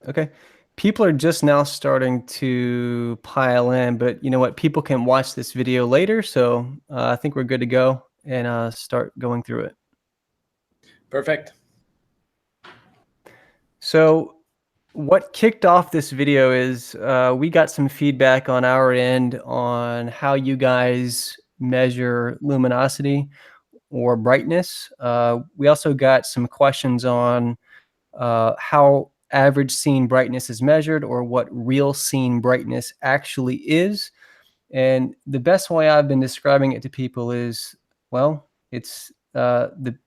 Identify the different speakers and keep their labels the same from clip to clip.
Speaker 1: Okay. People are just now starting to pile in, but you know what? People can watch this video later, so I think we're good to go and start going through it.
Speaker 2: Perfect.
Speaker 1: So what kicked off this video is we got some feedback on our end on how you guys measure luminosity or brightness. We also got some questions on how average scene brightness is measured or what real scene brightness actually is. And the best way I've been describing it to people is, well, it's the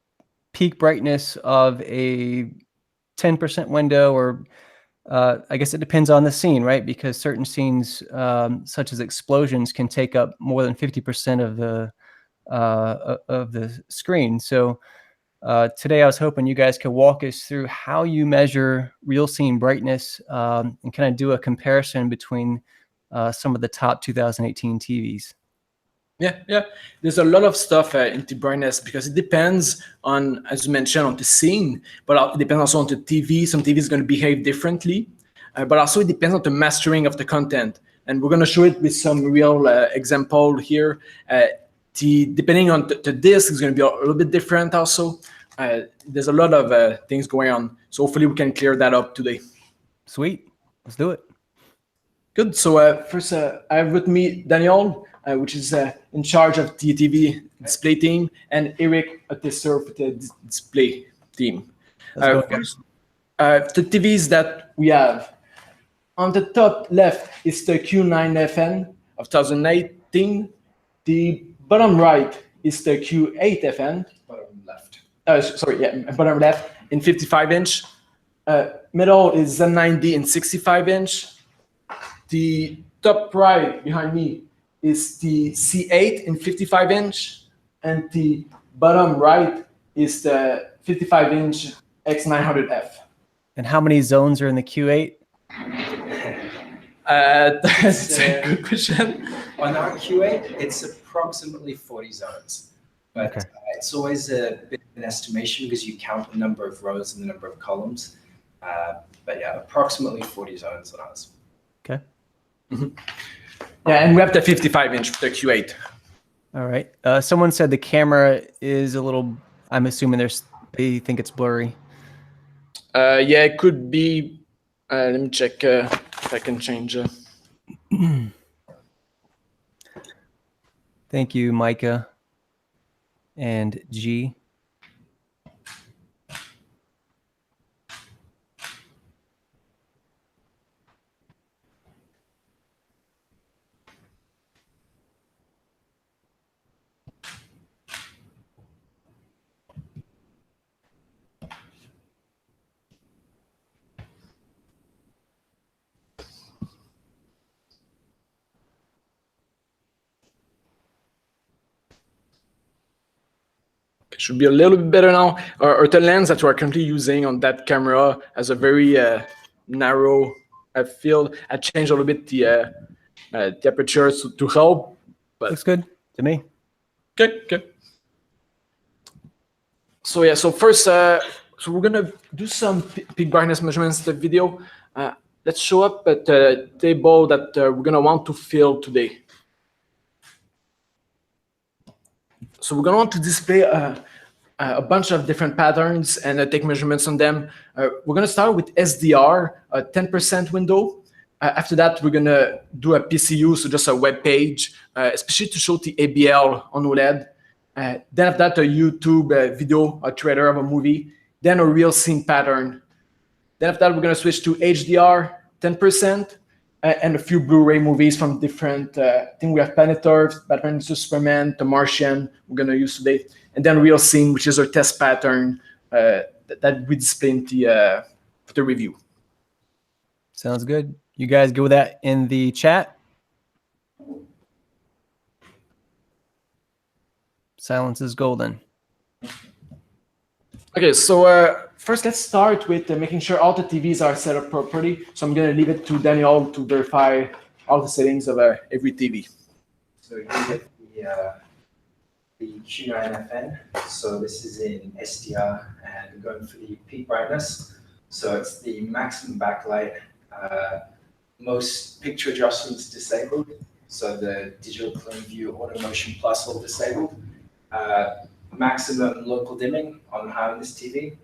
Speaker 1: peak brightness of a 10% window, or I guess it depends on the scene, right? Because certain scenes, such as explosions, can take up more than 50% of the screen. So today I was hoping you guys could walk us through how you measure real scene brightness and kind of do a comparison between some of the top 2018 TVs.
Speaker 2: Yeah. There's a lot of stuff into brightness because it depends on, as you mentioned, on the scene, but it depends also on the TV. Some TV is going to behave differently, but also it depends on the mastering of the content. And we're going to show it with some real example here. Depending on the disc is going to be a little bit different also. There's a lot of things going on. So hopefully we can clear that up today.
Speaker 1: Sweet. Let's do it.
Speaker 2: Good. So first, I have with me Daniel, which is in charge of the TV display team, and Eric, a tester for the display team. First, the TVs that we have. On the top left is the Q9FN of 2018. The bottom right is the Q8FN.
Speaker 3: Bottom left.
Speaker 2: Bottom left in 55-inch. Middle is Z9D in 65-inch. The top right behind me is the C8 in 55-inch, and the bottom right is the 55-inch X900F.
Speaker 1: And how many zones are in the Q8?
Speaker 2: That's a good question.
Speaker 3: On our Q8, it's approximately 40 zones, but
Speaker 1: okay.
Speaker 3: It's always a bit of an estimation because you count the number of rows and the number of columns. But yeah, approximately 40 zones on ours.
Speaker 1: Okay.
Speaker 2: Mm-hmm. Yeah, and we have the 55-inch for the Q8.
Speaker 1: All right. Someone said the camera is a little, I'm assuming they think it's blurry.
Speaker 2: Yeah, it could be. Let me check if I can change.
Speaker 1: Thank you, Micah and G.
Speaker 2: It should be a little bit better now. Or the lens that we're currently using on that camera has a very narrow field. I changed a little bit the aperture to help. But
Speaker 1: looks good to me.
Speaker 2: Good. So yeah, so first, so we're gonna do some peak brightness measurements in the video. Let's show up at the table that we're gonna want to fill today. So we're gonna want to display a bunch of different patterns and take measurements on them. We're gonna start with SDR, a 10% window. After that, we're gonna do a PCU, so just a web page, especially to show the ABL on Oled. Then after that, a YouTube video, a trailer of a movie. Then a real scene pattern. Then after that, we're gonna switch to HDR, 10%, and a few Blu-ray movies from different, I think we have Planet Earth, Batman vs Superman, The Martian, we're gonna use today. And then real scene, which is our test pattern that we display in for the review.
Speaker 1: Sounds good. You guys go with that in the chat. Silence is golden.
Speaker 2: Okay, so first let's start with making sure all the TVs are set up properly. So I'm gonna leave it to Daniel to verify all the settings of every TV.
Speaker 3: So you get the Q9FN. So this is in SDR, and we're going for the peak brightness. So it's the maximum backlight, most picture adjustments disabled. So the digital clean view, auto motion plus all disabled. Maximum local dimming on high on this TV,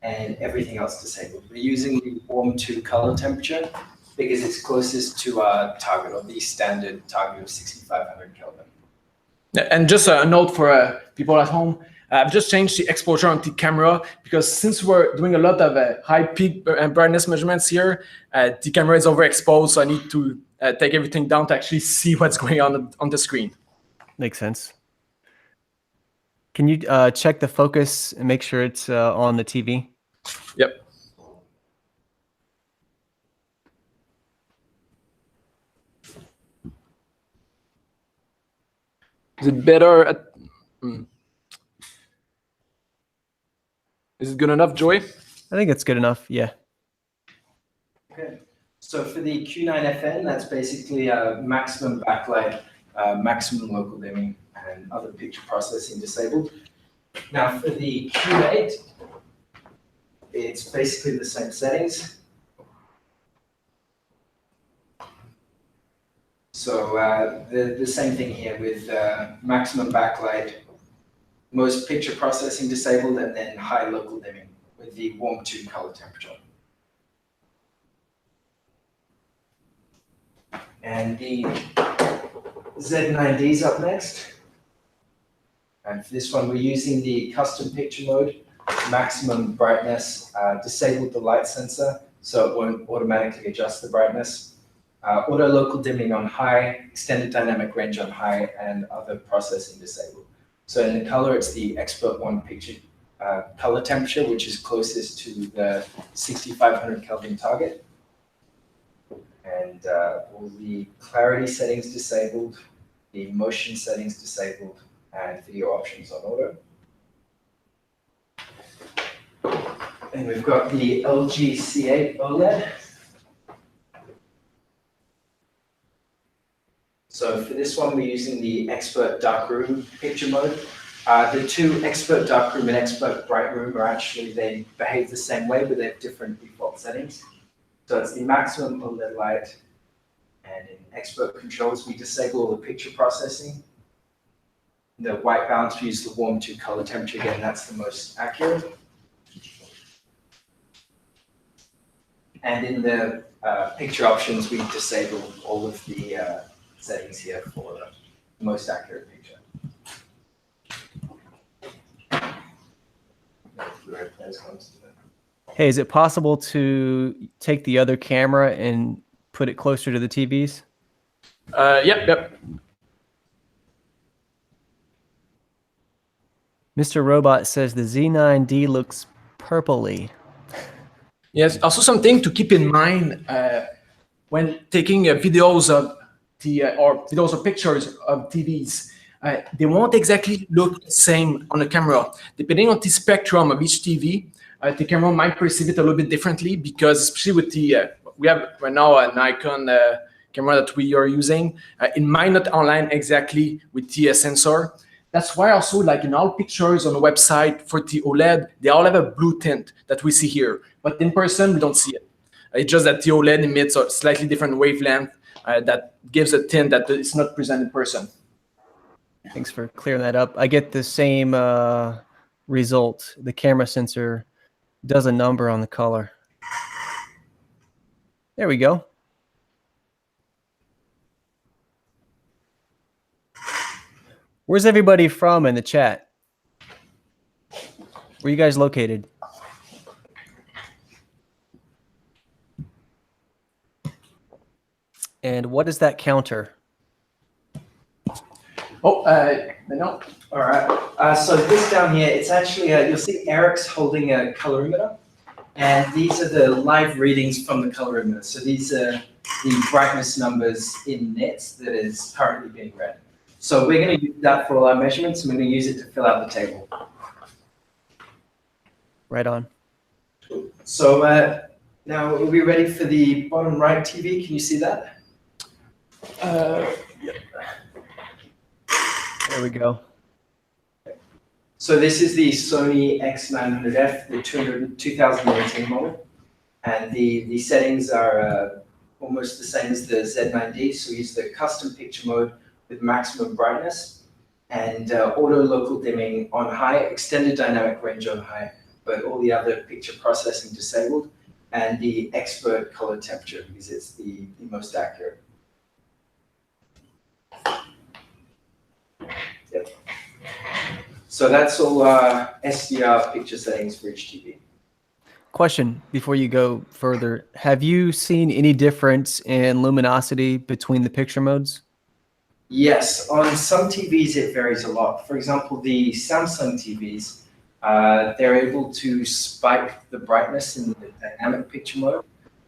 Speaker 3: and everything else disabled. We're using the warm to color temperature because it's closest to our target, or the standard target of 6500 Kelvin.
Speaker 2: And just a note for people at home, I've just changed the exposure on the camera because since we're doing a lot of high peak and brightness measurements here, the camera is overexposed, so I need to take everything down to actually see what's going on the screen.
Speaker 1: Makes sense. Can you check the focus and make sure it's on the TV?
Speaker 2: Yep. Is it better at... Is it good enough, Joey?
Speaker 1: I think it's good enough, yeah.
Speaker 3: Okay. So for the Q9FN, that's basically maximum backlight, maximum local dimming, and other picture processing disabled. Now for the Q8, it's basically the same settings. So the same thing here with maximum backlight, most picture processing disabled, and then high local dimming with the warm to color temperature. And the Z9D is up next. And for this one, we're using the custom picture mode, maximum brightness, disabled the light sensor, so it won't automatically adjust the brightness. Auto local dimming on high, extended dynamic range on high, and other processing disabled. So in the color, it's the Expert 1 picture color temperature, which is closest to the 6500 Kelvin target. And all the clarity settings disabled, the motion settings disabled, and video options on auto. And we've got the LG C8 OLED. So for this one, we're using the Expert Darkroom Picture Mode. The two Expert Darkroom and Expert Brightroom are actually, they behave the same way, but they have different default settings. So it's the maximum OLED light, and in Expert Controls, we disable all the picture processing. The white balance, we use the warm to color temperature. Again, that's the most accurate. And in the picture options, we disable all of the settings here for the most accurate picture.
Speaker 1: Hey, is it possible to take the other camera and put it closer to the TVs?
Speaker 2: Yep.
Speaker 1: Mr. Robot says the Z9D looks purpley.
Speaker 2: Yes, also something to keep in mind when taking videos of or videos or pictures of TVs. They won't exactly look the same on the camera. Depending on the spectrum of each TV, the camera might perceive it a little bit differently because especially with the, we have right now an Nikon camera that we are using, it might not align exactly with the sensor. That's why also like in all pictures on the website for the OLED, they all have a blue tint that we see here. But in person, we don't see it. It's just that the OLED emits a slightly different wavelength that gives a tint that is not present in person.
Speaker 1: Thanks for clearing that up. I get the same result. The camera sensor does a number on the color. There we go. Where's everybody from in the chat? Where are you guys located? And what is that counter?
Speaker 2: Oh, no.
Speaker 3: All right. So this down here, it's actually, you'll see Eric's holding a colorimeter. And these are the live readings from the colorimeter. So these are the brightness numbers in nits that is currently being read. So we're going to use that for all our measurements, and we're going to use it to fill out the table.
Speaker 1: Right on.
Speaker 3: So now are we ready for the bottom right TV? Can you see that?
Speaker 2: Yep.
Speaker 1: There we go.
Speaker 3: So this is the Sony X900F, the 2018 model. And the settings are almost the same as the Z9D. So we use the custom picture mode with maximum brightness and auto local dimming on high, extended dynamic range on high, but all the other picture processing disabled, and the expert color temperature because it's the most accurate. Yep. So that's all SDR picture settings for each TV.
Speaker 1: Question before you go further. Have you seen any difference in luminosity between the picture modes?
Speaker 3: Yes, on some TVs it varies a lot. For example, the Samsung TVs, they're able to spike the brightness in the dynamic picture mode.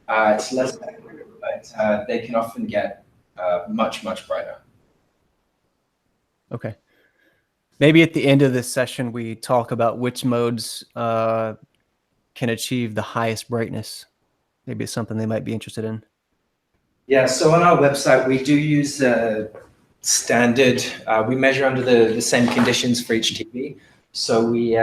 Speaker 3: It's less accurate, but they can often get much, much brighter.
Speaker 1: Okay. Maybe at the end of this session, we talk about which modes can achieve the highest brightness. Maybe it's something they might be interested in.
Speaker 3: Yeah, so on our website, we do use standard, we measure under the same conditions for each TV. So we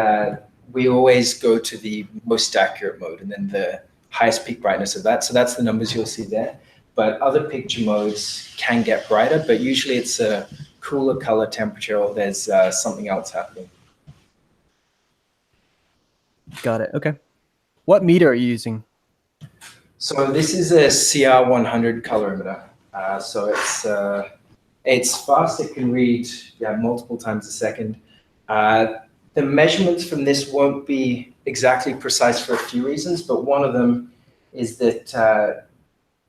Speaker 3: always go to the most accurate mode and then the highest peak brightness of that. So that's the numbers you'll see there. But other picture modes can get brighter, but usually it's a cooler color temperature or there's something else happening.
Speaker 1: Got it. Okay. What meter are you using?
Speaker 3: So this is a CR100 colorimeter. So it's fast. It can read multiple times a second. The measurements from this won't be exactly precise for a few reasons, but one of them is that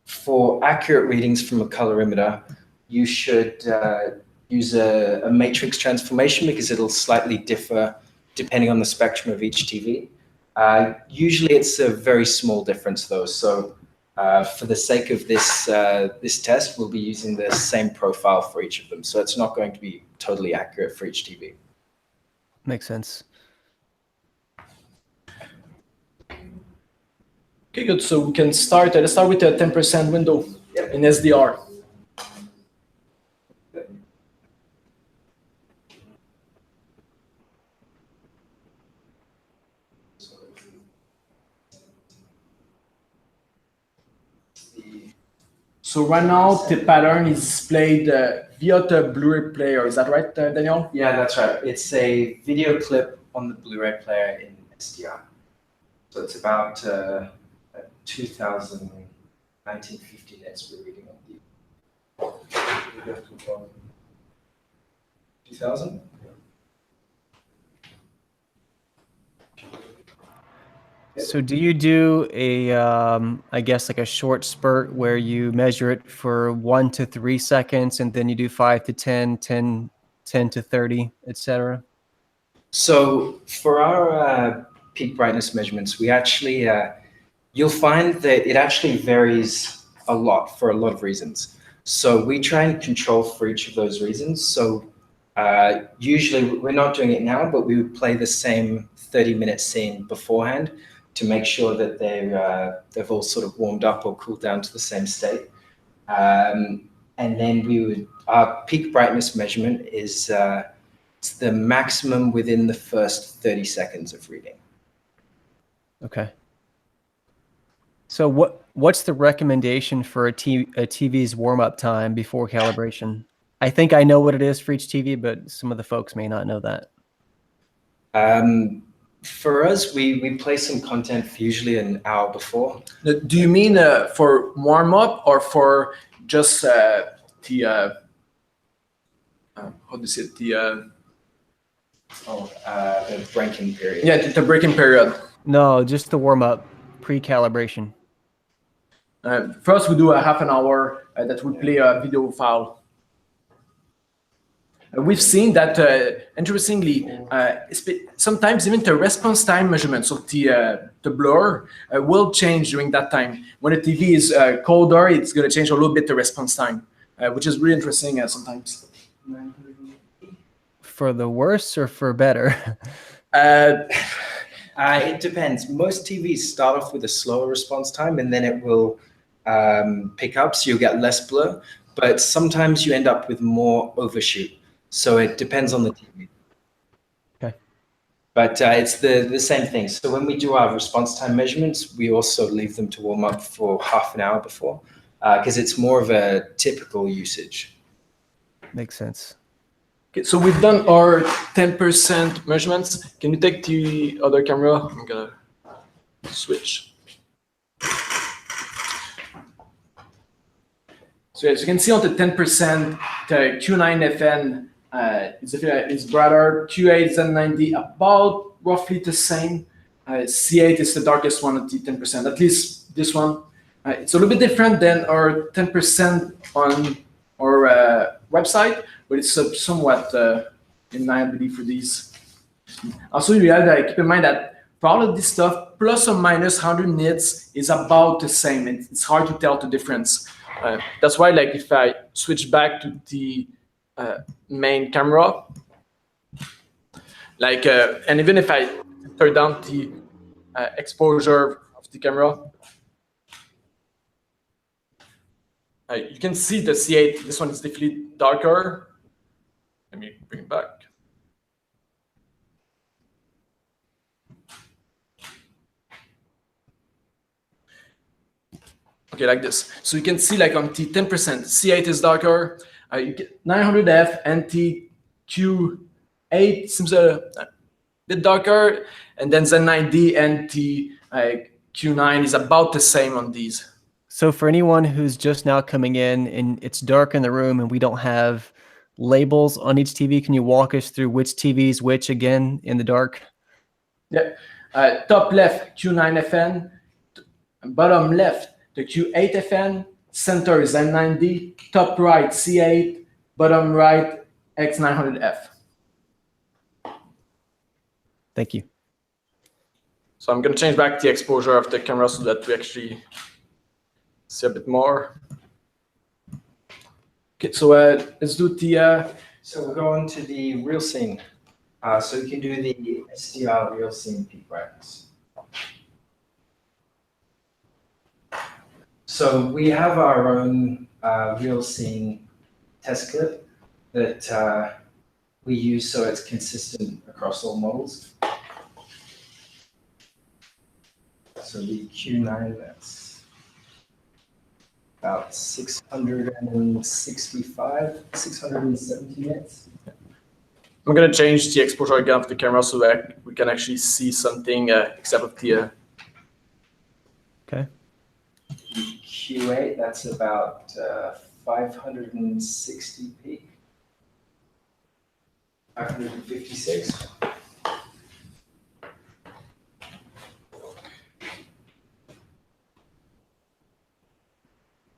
Speaker 3: for accurate readings from a colorimeter, you should use a matrix transformation because it'll slightly differ depending on the spectrum of each TV. Usually it's a very small difference though. So for the sake of this, this test, we'll be using the same profile for each of them. So it's not going to be totally accurate for each TV.
Speaker 1: Makes sense.
Speaker 2: Okay, good. So we can start. Let's start with the 10% window in SDR. So right now the pattern is displayed via the Blu-ray player. Is that right, Daniel?
Speaker 3: Yeah, that's right. It's a video clip on the Blu-ray player in SDR. So it's about 2000, 1950 nits we're reading on the 2000?
Speaker 1: So do you do a, I guess like a short spurt where you measure it for 1 to 3 seconds and then you do 5 to 10, 10 to 30, etc.?
Speaker 3: So for our peak brightness measurements, we actually, you'll find that it actually varies a lot for a lot of reasons. So we try and control for each of those reasons. So usually we're not doing it now, but we would play the same 30-minute scene beforehand to make sure that they've all sort of warmed up or cooled down to the same state. And then our peak brightness measurement is it's the maximum within the first 30 seconds of reading.
Speaker 1: Okay. So what's the recommendation for a TV's warm-up time before calibration? I think I know what it is for each TV, but some of the folks may not know that.
Speaker 3: For us, we play some content for usually an hour before.
Speaker 2: Do you mean for warm-up or for just the how do you say it? The
Speaker 3: break-in period.
Speaker 2: Yeah, the break-in period.
Speaker 1: No, just the warm-up pre-calibration.
Speaker 2: First, we do a half an hour that we play a video file. We've seen that, interestingly, sometimes even the response time measurements of the blur will change during that time. When the TV is colder, it's going to change a little bit the response time, which is really interesting sometimes.
Speaker 1: For the worse or for better?
Speaker 3: It depends. Most TVs start off with a slower response time, and then it will pick up, so you'll get less blur. But sometimes you end up with more overshoot. So it depends on the TV.
Speaker 1: Okay.
Speaker 3: But it's the same thing. So when we do our response time measurements, we also leave them to warm up for half an hour before, because it's more of a typical usage.
Speaker 1: Makes sense.
Speaker 2: Okay, so we've done our 10% measurements. Can you take the other camera? I'm gonna switch. So as you can see on the 10%, the Q9FN is brighter. Q8 Z9D about roughly the same. C8 is the darkest one at the 10%, at least this one. It's a little bit different than our 10% on our website, but it's somewhat in line, I believe, for these. Also, you have to keep in mind that for all of this stuff, plus or minus 100 nits is about the same. It's hard to tell the difference. That's why, like, if I switch back to the main camera, like, and even if I turn down the exposure of the camera, you can see the C8. This one is definitely darker. Let me bring it back. Okay, like this. So you can see, like, on the 10%, C8 is darker. You get 900F and the Q8 seems a bit darker, and then Z9D and the Q9 is about the same on these.
Speaker 1: So for anyone who's just now coming in and it's dark in the room and we don't have labels on each TV, can you walk us through which TV is which again in the dark?
Speaker 2: Yeah. Top left, Q9FN. Bottom left, the Q8FN. Center is Z9D. Top right, C8. Bottom right, X900F.
Speaker 1: Thank you.
Speaker 2: So I'm going to change back the exposure of the camera so that we actually see a bit more. Okay, so let's do the...
Speaker 3: So we'll go on to the real scene. So you can do the SDR real scene peak brightness. So we have our own real scene test clip that we use so it's consistent across all models. So the Q9, that's about 665, 670 nits.
Speaker 2: I'm going to change the exposure again of the camera so that we can actually see something except of the...
Speaker 1: Okay.
Speaker 3: The Q8, that's about 560 peak. 556.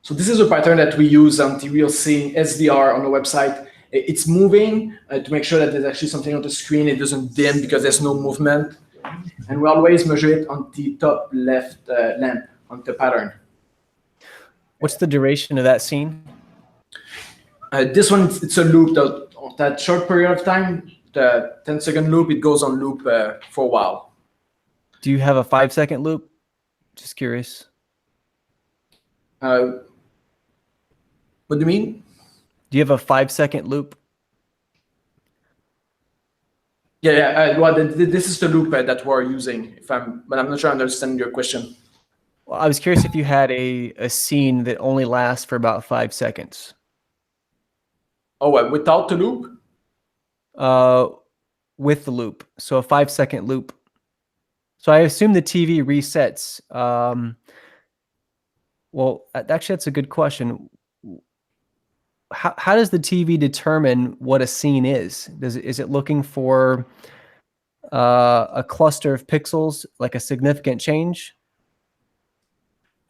Speaker 2: So this is a pattern that we use on the real scene SDR on the website. It's moving to make sure that there's actually something on the screen. It doesn't dim because there's no movement. And we always measure it on the top left lamp on the pattern.
Speaker 1: What's the duration of that scene?
Speaker 2: This one, it's a loop. That short period of time, the 10-second loop, it goes on loop for a while.
Speaker 1: Do you have a 5-second loop? Just curious.
Speaker 2: What do you mean?
Speaker 1: Do you have a 5-second loop?
Speaker 2: Yeah. Well, this is the loop that we're using. But I'm not sure I understand your question.
Speaker 1: Well, I was curious if you had a scene that only lasts for about 5 seconds.
Speaker 2: Oh, without the loop?
Speaker 1: With the loop. So a 5-second loop. So I assume the TV resets. Well, actually, that's a good question. How does the TV determine what a scene is? Is it looking for a cluster of pixels, like a significant change?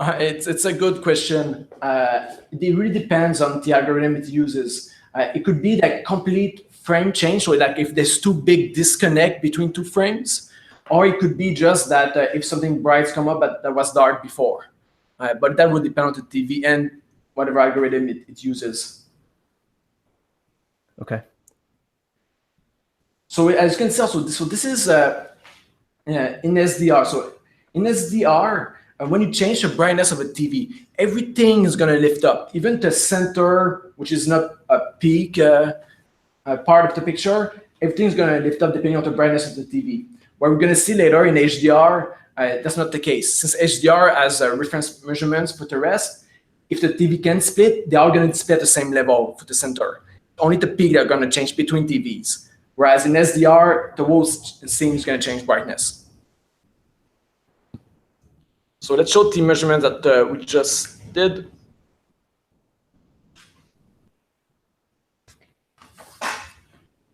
Speaker 2: It's a good question. It really depends on the algorithm it uses. It could be like complete frame change, so like if there's too big disconnect between two frames, or it could be just that if something bright come up but that was dark before. But that would depend on the TV and whatever algorithm it uses.
Speaker 1: Okay.
Speaker 2: So as you can see, also, so this is in SDR. So in SDR, when you change the brightness of a TV, everything is going to lift up. Even the center, which is not a peak part of the picture, everything is going to lift up depending on the brightness of the TV. What we're going to see later in HDR, that's not the case. Since HDR has reference measurements for the rest, if the TV can split, they're all going to display at the same level for the center. Only the peak that are going to change between TVs. Whereas in SDR, the whole scene is going to change brightness. So let's show the measurements that we just did.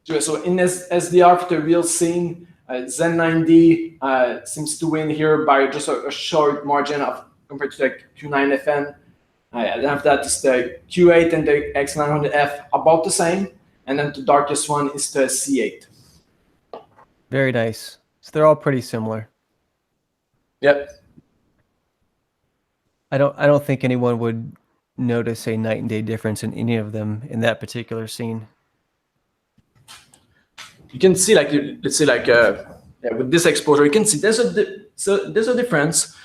Speaker 2: So in SDR for the real scene, Z9D seems to win here by just a short margin compared to the Q9FN. And after that is the Q8 and the X900F about the same. And then the darkest one is the C8.
Speaker 1: Very nice. So they're all pretty similar.
Speaker 2: Yep.
Speaker 1: I don't think anyone would notice a night and day difference in any of them in that particular scene.
Speaker 2: You can see, like, let's say, like, with this exposure, you can see there's a difference.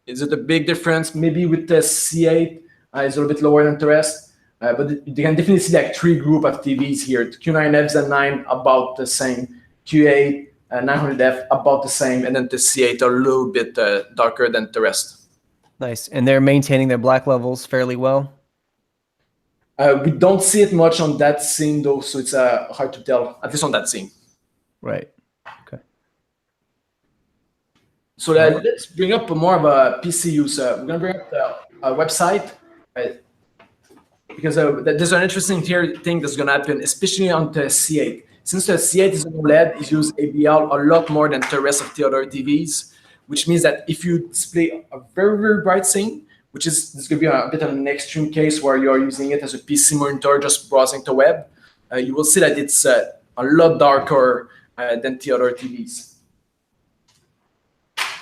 Speaker 2: Is it a big difference? Maybe with the C8, it's a little bit lower than the rest. But you can definitely see like 3 groups of TVs here. Q9F, Z9 about the same. Q8, 900F about the same. And then the C8 are a little bit darker than the rest.
Speaker 1: Nice. And they're maintaining their black levels fairly well?
Speaker 2: We don't see it much on that scene, though, so it's hard to tell, at least on that scene.
Speaker 1: Right. Okay.
Speaker 2: So let's bring up more of a PC use. We're going to bring up the website. Because there's an interesting thing that's going to happen, especially on the C8. Since the C8 is an OLED, it uses ABL a lot more than the rest of the other TVs, which means that if you display a very, very bright scene, which is this going to be a bit of an extreme case where you're using it as a PC monitor, just browsing the web, you will see that it's a lot darker than the other TVs.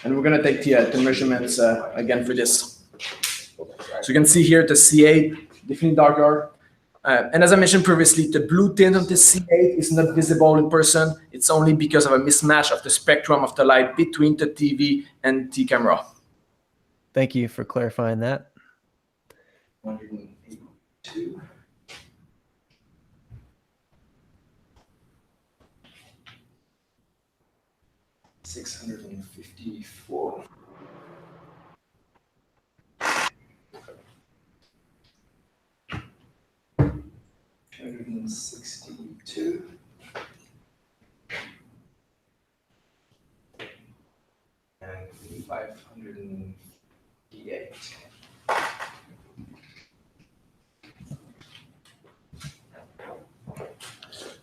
Speaker 2: And we're going to take the measurements again for this. So you can see here the C8, definitely darker. And as I mentioned previously, the blue tint of the C8 is not visible in person. It's only because of a mismatch of the spectrum of the light between the TV and the camera.
Speaker 1: Thank you for clarifying that.
Speaker 3: 182. $654. 262. And 558.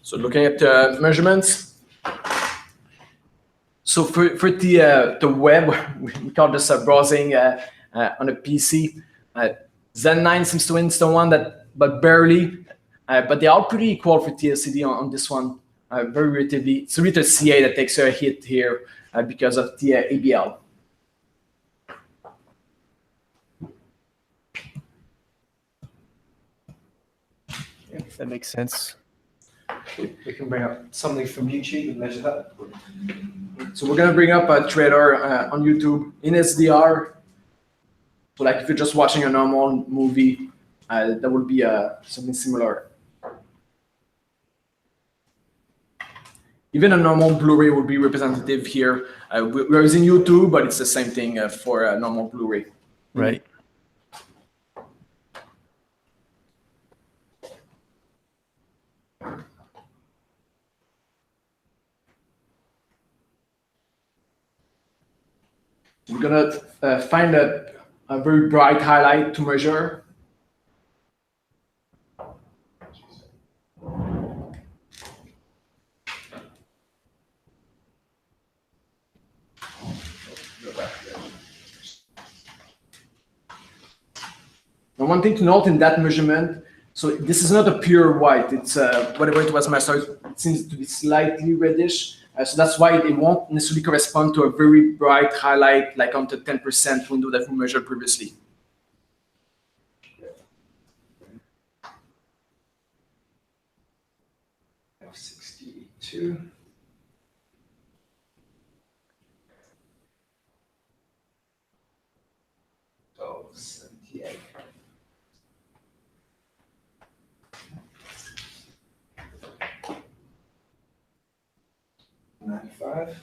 Speaker 2: So looking at the measurements. So for the web, we call this browsing on a PC. Z9 seems to win the one but barely. But they're all pretty equal for TLCD on this one, very relatively. It's really the CA that takes a hit here because of the ABL.
Speaker 1: Yeah, that makes sense.
Speaker 3: We can bring up something from YouTube and measure that.
Speaker 2: So we're going to bring up a trailer on YouTube in SDR. So like if you're just watching a normal movie, that would be something similar. Even a normal Blu-ray would be representative here. We're using YouTube, but it's the same thing for a normal Blu-ray.
Speaker 1: Right.
Speaker 2: We're going to find a very bright highlight to measure. And one thing to note in that measurement, so this is not a pure white. It's whatever it was measured, it seems to be slightly reddish. So that's why it won't necessarily correspond to a very bright highlight like on the 10% window that we measured previously.
Speaker 3: F62. Oh, 78. $95. 725.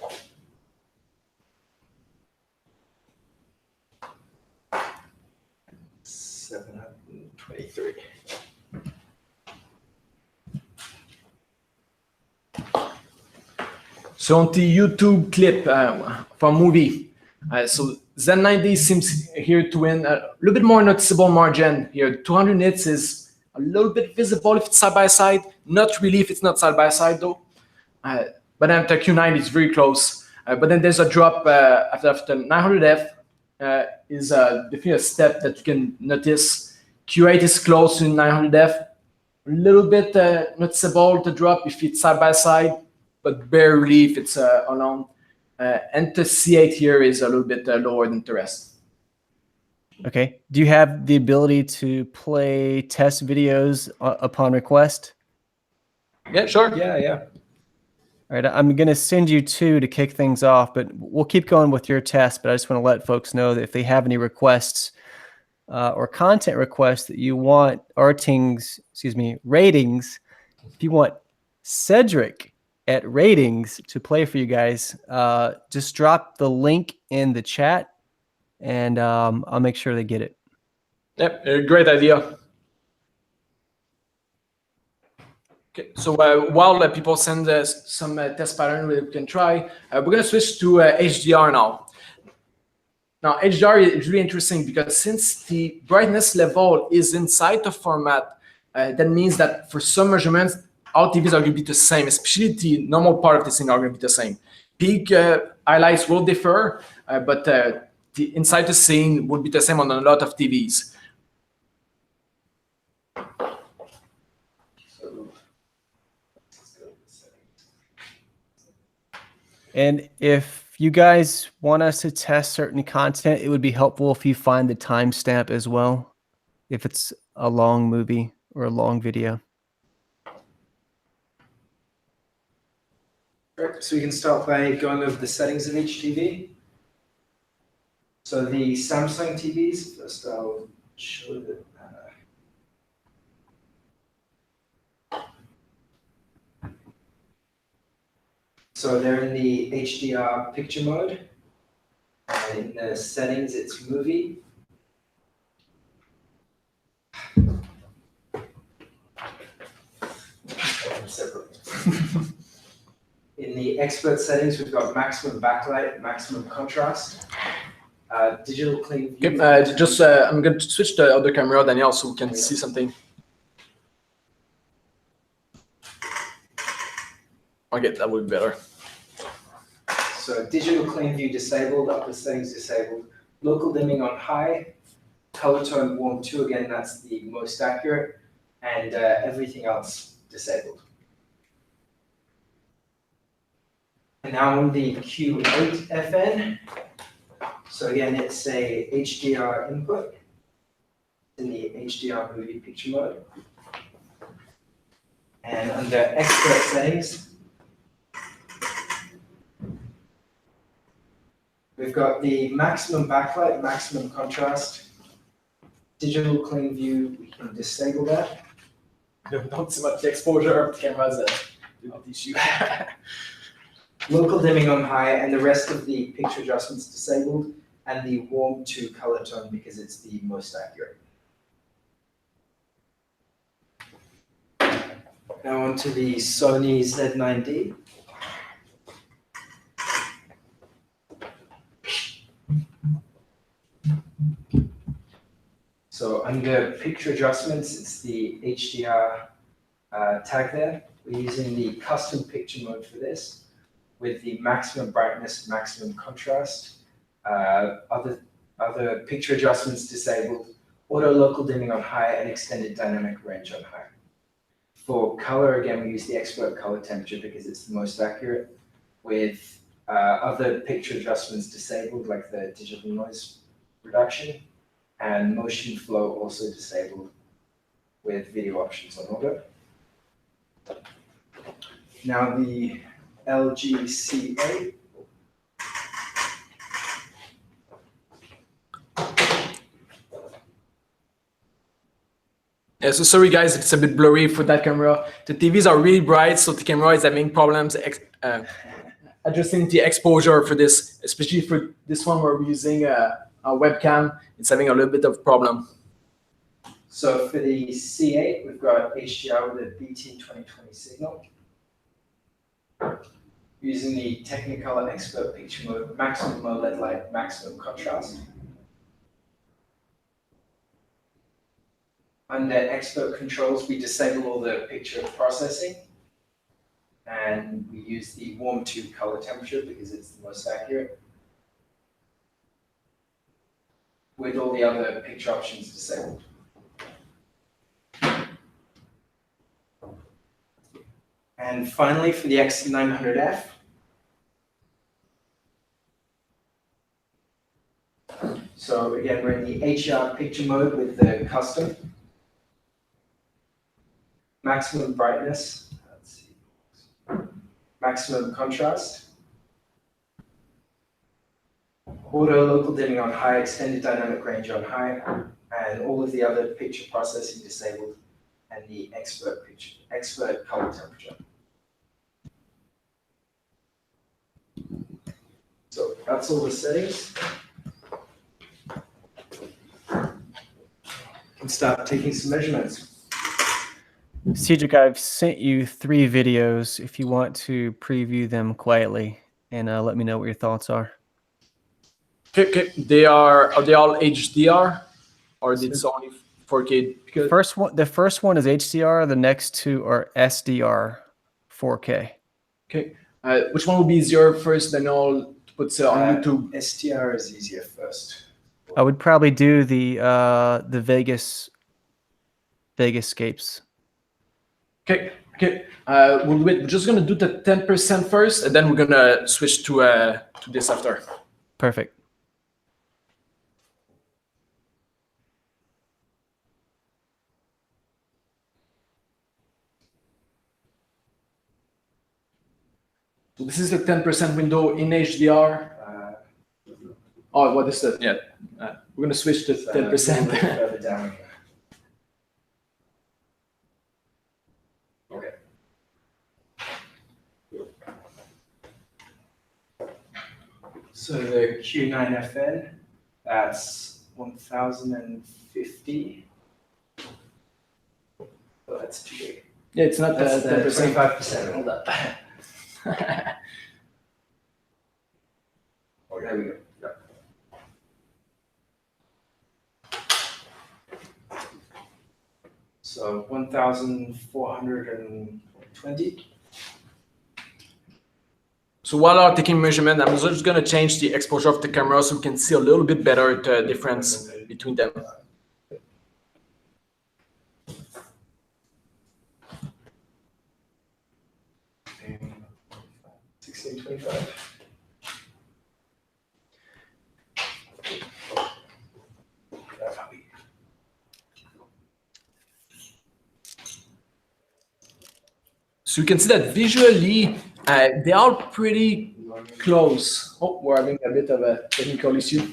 Speaker 3: $723.
Speaker 2: So on the YouTube clip from movie, so Z9D seems here to win a little bit more noticeable margin here. 200 nits is a little bit visible if it's side by side, not really if it's not side by side though. But then the Q9 is very close. But then there's a drop after 900F is definitely a step that you can notice. Q8 is close to 900F, a little bit noticeable to drop if it's side by side, but barely if it's alone. And the C8 here is a little bit lower than the rest.
Speaker 1: Okay. Do you have the ability to play test videos upon request?
Speaker 2: Yeah, sure.
Speaker 3: Yeah.
Speaker 1: All right. I'm going to send you two to kick things off, but we'll keep going with your test. But I just want to let folks know that if they have any requests or content requests that you want Rtings, Rtings, if you want Cedric at Rtings to play for you guys, just drop the link in the chat and I'll make sure they get it.
Speaker 2: Yep, great idea. Okay, so while people send us some test pattern we can try, we're going to switch to HDR now. Now, HDR is really interesting because since the brightness level is inside the format, that means that for some measurements, all TVs are going to be the same, especially the normal part of the thing are going to be the same. Peak highlights will differ, but the inside the scene would be the same on a lot of TVs.
Speaker 1: And if you guys want us to test certain content, it would be helpful if you find the timestamp as well, if it's a long movie or a long video.
Speaker 3: Right, so we can start by going over the settings of each TV. So the Samsung TVs, first I'll show that. So they're in the HDR Picture Mode. In the settings, it's movie. In the expert settings, we've got maximum backlight, maximum contrast, digital clean view.
Speaker 2: Okay, I'm going to switch the other camera, Daniel, so we can see something. Okay, that would be better.
Speaker 3: So digital clean view disabled, upper settings disabled, local dimming on high, color tone warm 2, again, that's the most accurate, and everything else disabled. And now on the Q8FN. So again, it's a HDR input in the HDR movie picture mode. And under expert settings, we've got the maximum backlight, maximum contrast, digital clean view, we can disable that.
Speaker 2: Don't see much exposure of the cameras issue.
Speaker 3: Local dimming on high, and the rest of the picture adjustments disabled, and the warm 2 color tone because it's the most accurate. Now onto the Sony Z9D. So under picture adjustments, it's the HDR tag there. We're using the custom picture mode for this with the maximum brightness, maximum contrast, other picture adjustments disabled, auto local dimming on high, and extended dynamic range on high. For color, again, we use the expert color temperature because it's the most accurate, with other picture adjustments disabled, like the digital noise reduction, and motion flow also disabled with video options on auto. Now the LG C8.
Speaker 2: Yeah, so sorry guys, it's a bit blurry for that camera. The TVs are really bright, so the camera is having problems adjusting the exposure for this, especially for this one where we're using a webcam. It's having a little bit of problem.
Speaker 3: So for the C8, we've got HDR with a BT 2020 signal. Using the Technicolor Expert Picture Mode, maximum OLED light, maximum contrast. Under Expert Controls, we disable all the picture processing. And we use the warm tube color temperature because it's the most accurate. With all the other picture options disabled. And finally, for the X900F, so again, we're in the Hdr Picture Mode with the custom. Maximum brightness, let's see, maximum contrast. Auto local dimming on high, extended dynamic range on high, and all of the other picture processing disabled, and the expert color temperature. So that's all the settings. Can start taking some measurements.
Speaker 1: Cedric, I've sent you 3 videos if you want to preview them quietly and let me know what your thoughts are.
Speaker 2: Okay. Are they all HDR or is it only 4K? Because
Speaker 1: The first one is HDR. The next 2 are SDR 4K.
Speaker 2: Okay. Which one will be easier first? Then I'll put on YouTube.
Speaker 3: SDR is easier first.
Speaker 1: I would probably do the Vegascapes.
Speaker 2: Okay. We're just gonna do the 10% first, and then we're gonna switch to this after.
Speaker 1: Perfect.
Speaker 2: So this is the 10% window in HDR. Oh, what is that? Yeah, we're gonna switch to 10%.
Speaker 3: Further down here. Okay. So the Q9FN, that's 1050. Oh, that's too big.
Speaker 2: Yeah, it's not
Speaker 3: That's
Speaker 2: 10%.
Speaker 3: 25%. Hold up. Oh, there we go. Yep. So 1420.
Speaker 2: So while I'm taking measurement, I'm just gonna change the exposure of the camera so we can see a little bit better the difference between them.
Speaker 3: And 1625.
Speaker 2: So you can see that visually, they are pretty close. Oh, we're having a bit of a technical issue.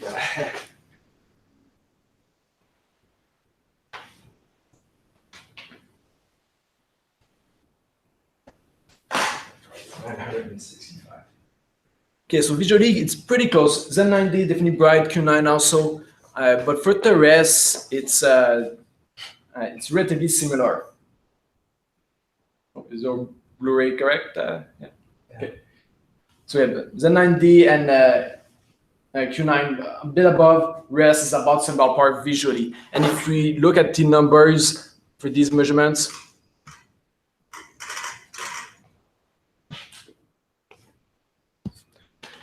Speaker 2: Okay, so visually it's pretty close. Z9D definitely bright, Q9 also, but for the rest, it's relatively similar. Is your Blu-ray correct? Yeah. Okay. So we have Z9D and Q9 a bit above. Rest is about some ballpark visually. And if we look at the numbers for these measurements,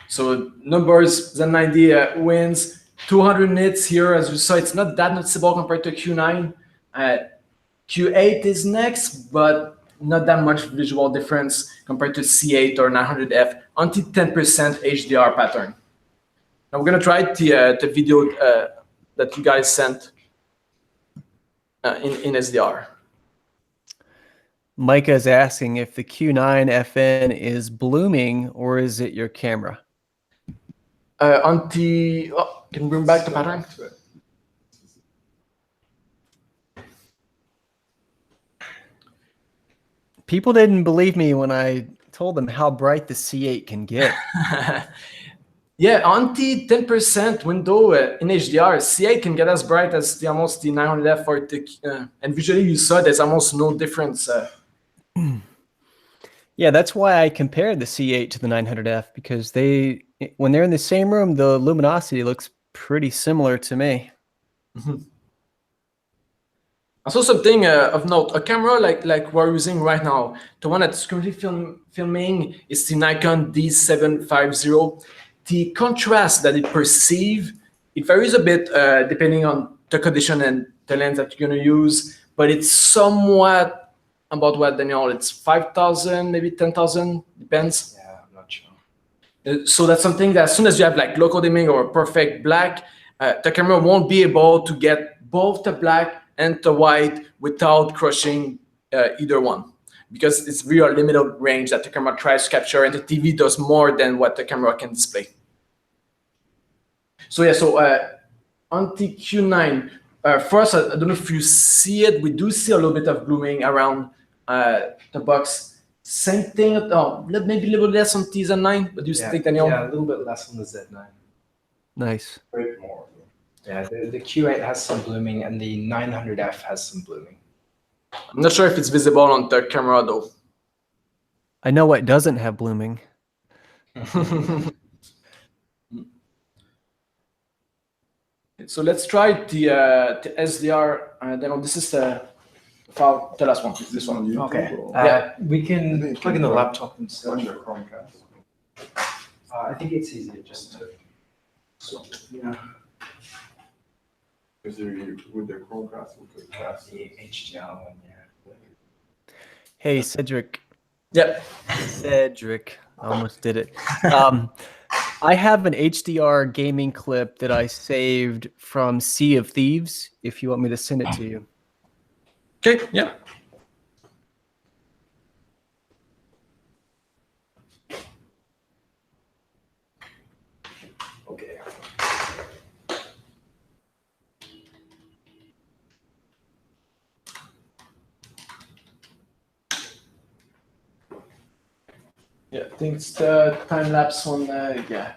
Speaker 2: so numbers, Z9D wins 200 nits here. As you saw, it's not that noticeable compared to Q9. Q8 is next, but not that much visual difference compared to C8 or 900F until 10% HDR pattern. Now we're gonna try the video that you guys sent in SDR.
Speaker 1: Micah is asking if the Q9FN is blooming or is it your camera?
Speaker 2: Can we bring back the pattern?
Speaker 1: People didn't believe me when I told them how bright the C8 can get.
Speaker 2: Yeah, on the 10% window in HDR, C8 can get as bright as almost the 900F or and visually you saw there's almost no difference.
Speaker 1: Yeah, that's why I compared the C8 to the 900F, because when they're in the same room, the luminosity looks pretty similar to me.
Speaker 2: Also, something of note: a camera like we're using right now, the one that's currently filming is the Nikon D750. The contrast that it perceives, it varies a bit depending on the condition and the lens that you're going to use, but it's somewhat about what, Daniel? It's 5,000, maybe 10,000, depends.
Speaker 3: Yeah, I'm not sure.
Speaker 2: So that's something that as soon as you have like local dimming or perfect black, the camera won't be able to get both the black and the white without crushing either one, because it's really a limited range that the camera tries to capture, and the TV does more than what the camera can display. So yeah, so on the Q9, first, I don't know if you see it, we do see a little bit of blooming around the box. Same thing, maybe a little less on the Z9, but you think, Daniel?
Speaker 3: Yeah, a little bit less on the Z9.
Speaker 1: Nice.
Speaker 3: A bit more. Yeah, the Q8 has some blooming, and the 900F has some blooming.
Speaker 2: I'm not sure if it's visible on the camera though.
Speaker 1: I know what doesn't have blooming.
Speaker 2: So let's try the SDR. Then this is the file. The last one. This one.
Speaker 3: Okay.
Speaker 2: Yeah.
Speaker 3: We can plug in the laptop and stuff.
Speaker 4: Your Chromecast.
Speaker 3: I think it's easier just to.
Speaker 2: Yeah.
Speaker 4: Because with the Chromecast, we could cast
Speaker 3: The HDR one, yeah.
Speaker 1: Hey, Cedric.
Speaker 2: Yep.
Speaker 1: Cedric. I almost did it. I have an HDR gaming clip that I saved from Sea of Thieves, if you want me to send it to you.
Speaker 2: Okay. Yeah.
Speaker 3: Okay.
Speaker 2: Yeah. I think it's the time lapse one. Yeah.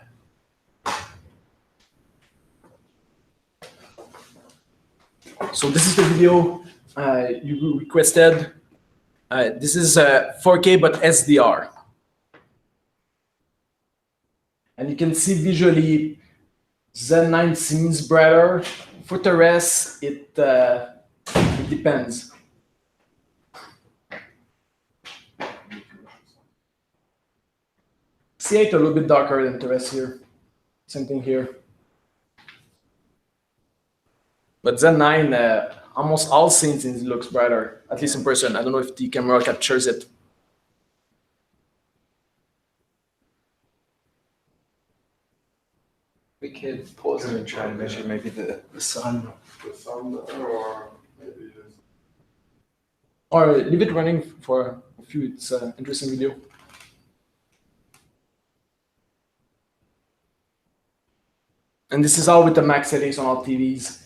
Speaker 2: So this is the video you requested. This is 4K but SDR. And you can see visually Z9 seems brighter. For the rest, it depends. C8 a little bit darker than the rest here. Same thing here. But Z9, almost all scenes it looks brighter, at least in person. I don't know if the camera captures it.
Speaker 3: We could pause it and try and measure maybe the sun.
Speaker 4: the sun or maybe just
Speaker 2: Or leave it running for a few. It's an interesting video. And this is all with the max settings on all TVs.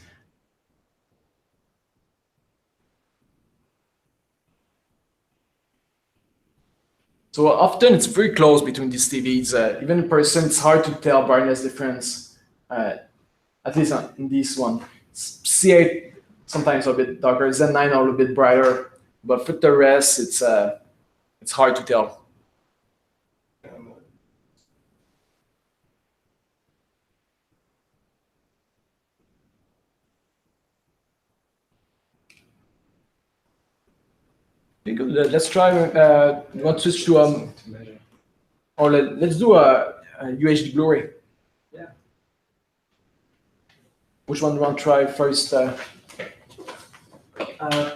Speaker 2: So often it's very close between these TVs. Even in person, it's hard to tell brightness difference. At least in this one, C8 sometimes a bit darker, Z9 a little bit brighter, but for the rest, it's hard to tell. Okay, good. Let's try. You want to switch to
Speaker 3: To measure.
Speaker 2: or let's do a UHD Blu-ray.
Speaker 3: Yeah.
Speaker 2: Which one do you want to try first?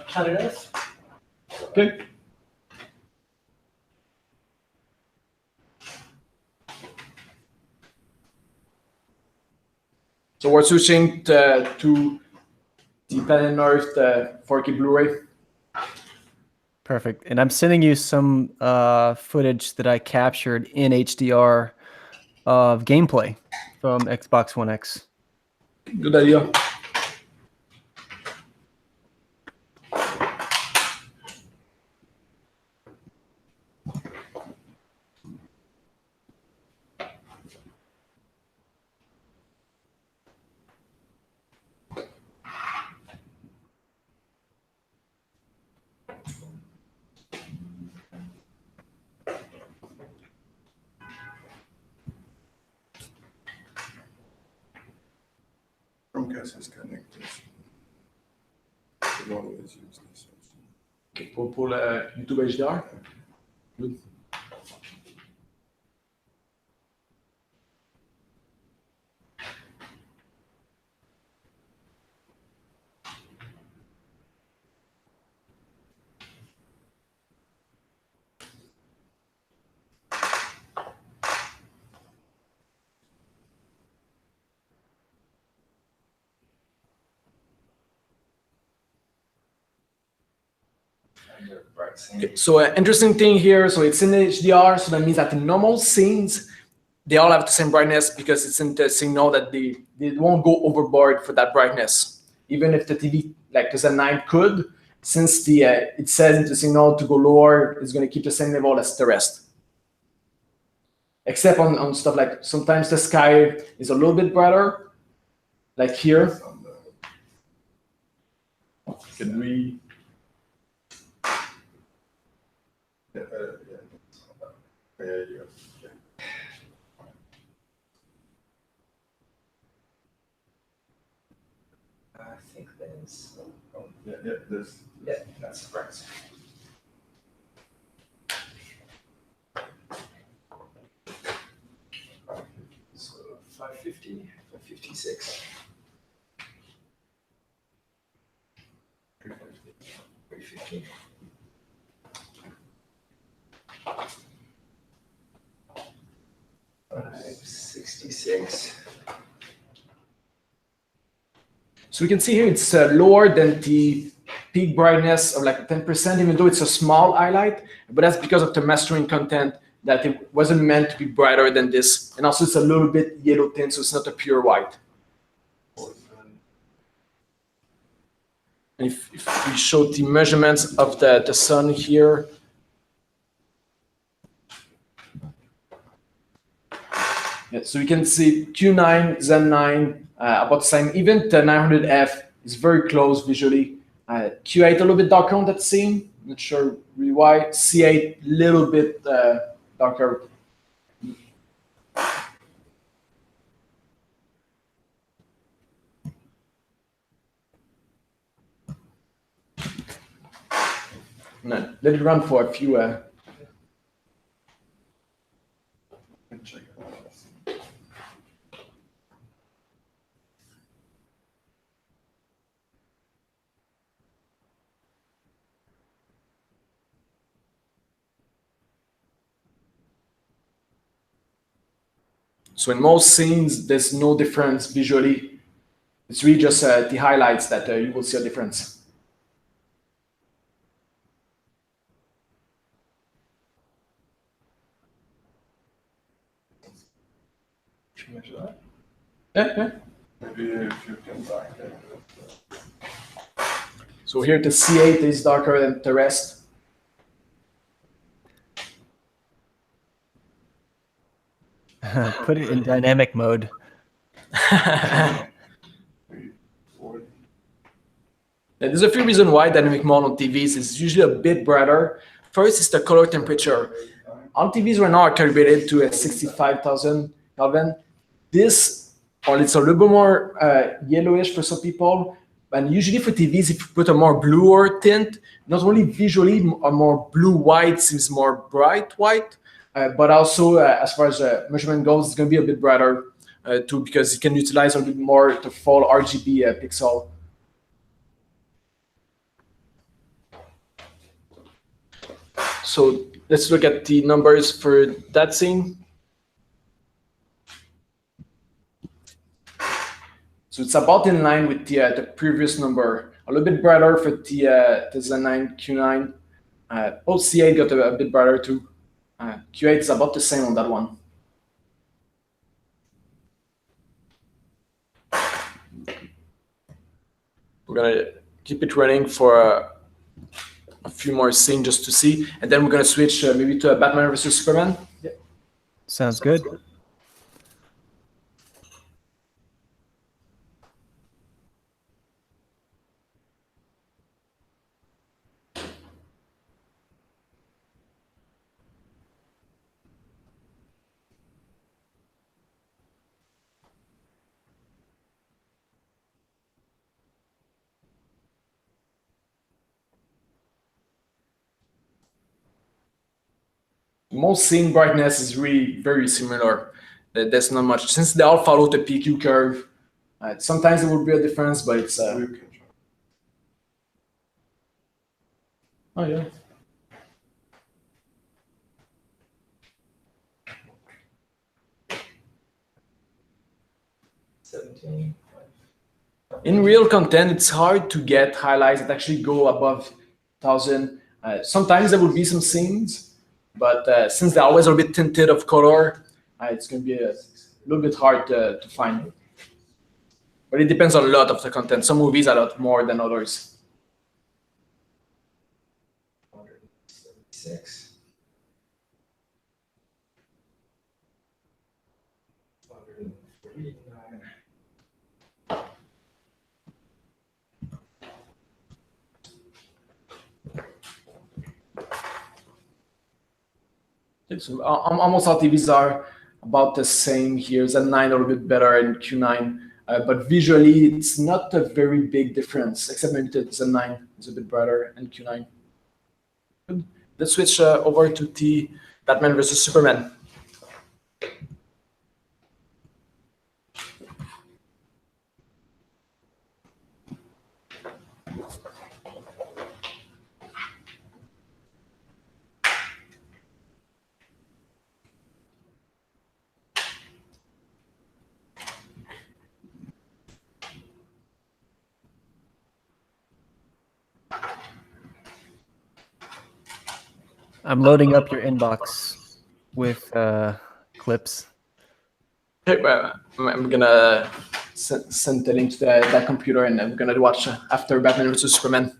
Speaker 3: Canada.
Speaker 2: Okay. So we're switching to the Planet Earth 4K Blu-ray.
Speaker 1: Perfect. And I'm sending you some footage that I captured in HDR of gameplay from Xbox One X.
Speaker 2: Good idea.
Speaker 4: Chromecast is connected. We always use this.
Speaker 2: Okay, pour le YouTube HDR. Good. Okay, so interesting thing here, so it's in HDR, so that means that in normal scenes, they all have the same brightness because it's in the signal that they won't go overboard for that brightness. Even if the TV, like the Z9 could, since the it says in the signal to go lower, it's going to keep the same level as the rest. Except on stuff like sometimes the sky is a little bit brighter, like here. Can we?
Speaker 4: Yeah, yeah.
Speaker 3: I think there's.
Speaker 4: Yeah, this.
Speaker 3: Yeah, that's correct. So 550, 556. 350. $566.
Speaker 2: So we can see here it's lower than the peak brightness of like 10%, even though it's a small highlight, but that's because of the mastering content that it wasn't meant to be brighter than this. And also it's a little bit yellow tint, so it's not a pure white. And if we show the measurements of the sun here, yeah, so you can see Q9, Z9, about the same. Even the 900F is very close visually. Q8 a little bit darker on that scene. Not sure really why. C8 a little bit darker. No, let it run for a few.
Speaker 4: Check it out.
Speaker 2: So in most scenes, there's no difference visually. It's really just the highlights that you will see a difference.
Speaker 3: Should we measure that?
Speaker 2: Yeah.
Speaker 4: Maybe if you can back there.
Speaker 2: So here the C8 is darker than the rest.
Speaker 1: Put it in dynamic mode.
Speaker 4: 340.
Speaker 2: There's a few reasons why dynamic mode on TVs is usually a bit brighter. First is the color temperature. On TVs right now are calibrated to a 65,000 Kelvin. This, or it's a little bit more yellowish for some people. And usually for TVs, if you put a more bluer tint, not only visually, a more blue-white seems more bright white, but also as far as measurement goes, it's going to be a bit brighter too, because it can utilize a little bit more the full RGB pixel. So let's look at the numbers for that scene. So it's about in line with the previous number. A little bit brighter for the Z9 Q9. Both C8 got a bit brighter too. Q8 is about the same on that one. We're gonna keep it running for a few more scenes just to see, and then we're gonna switch maybe to a Batman versus Superman. Yeah.
Speaker 1: Sounds good.
Speaker 2: most scene brightness is really very similar. There's not much, since they all follow the PQ curve. Sometimes there will be a difference, but it's...
Speaker 4: You can try.
Speaker 2: Oh, yeah. In real content, it's hard to get highlights that actually go above 1,000. Sometimes there will be some scenes, but since they're always a bit tinted of color, it's going to be a little bit hard to find. But it depends on a lot of the content. Some movies are a lot more than others.
Speaker 3: 176. 149.
Speaker 2: So almost all TVs are about the same here. Z9 a little bit better in Q9, but visually it's not a very big difference, except maybe the Z9 is a bit brighter in Q9. Good. Let's switch over to the Batman versus Superman.
Speaker 1: I'm loading up your inbox with clips.
Speaker 2: Okay, well, I'm gonna send the link to that computer, and I'm gonna watch after Batman vs Superman.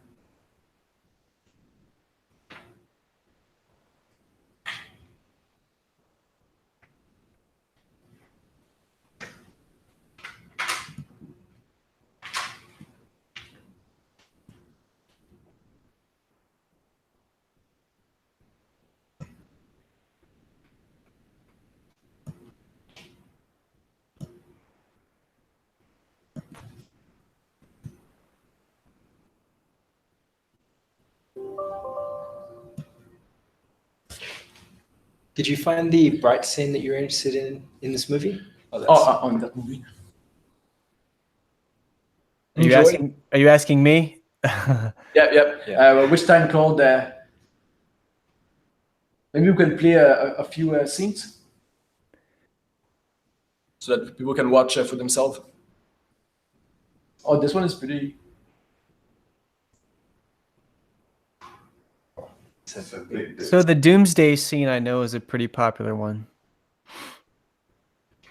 Speaker 3: Did you find the bright scene that you're interested in this movie?
Speaker 2: On that movie.
Speaker 1: Are you asking me?
Speaker 2: Yeah. Which time code? Maybe you can play a few scenes so that people can watch for themselves. Oh, this one is pretty.
Speaker 1: So the Doomsday scene I know is a pretty popular one.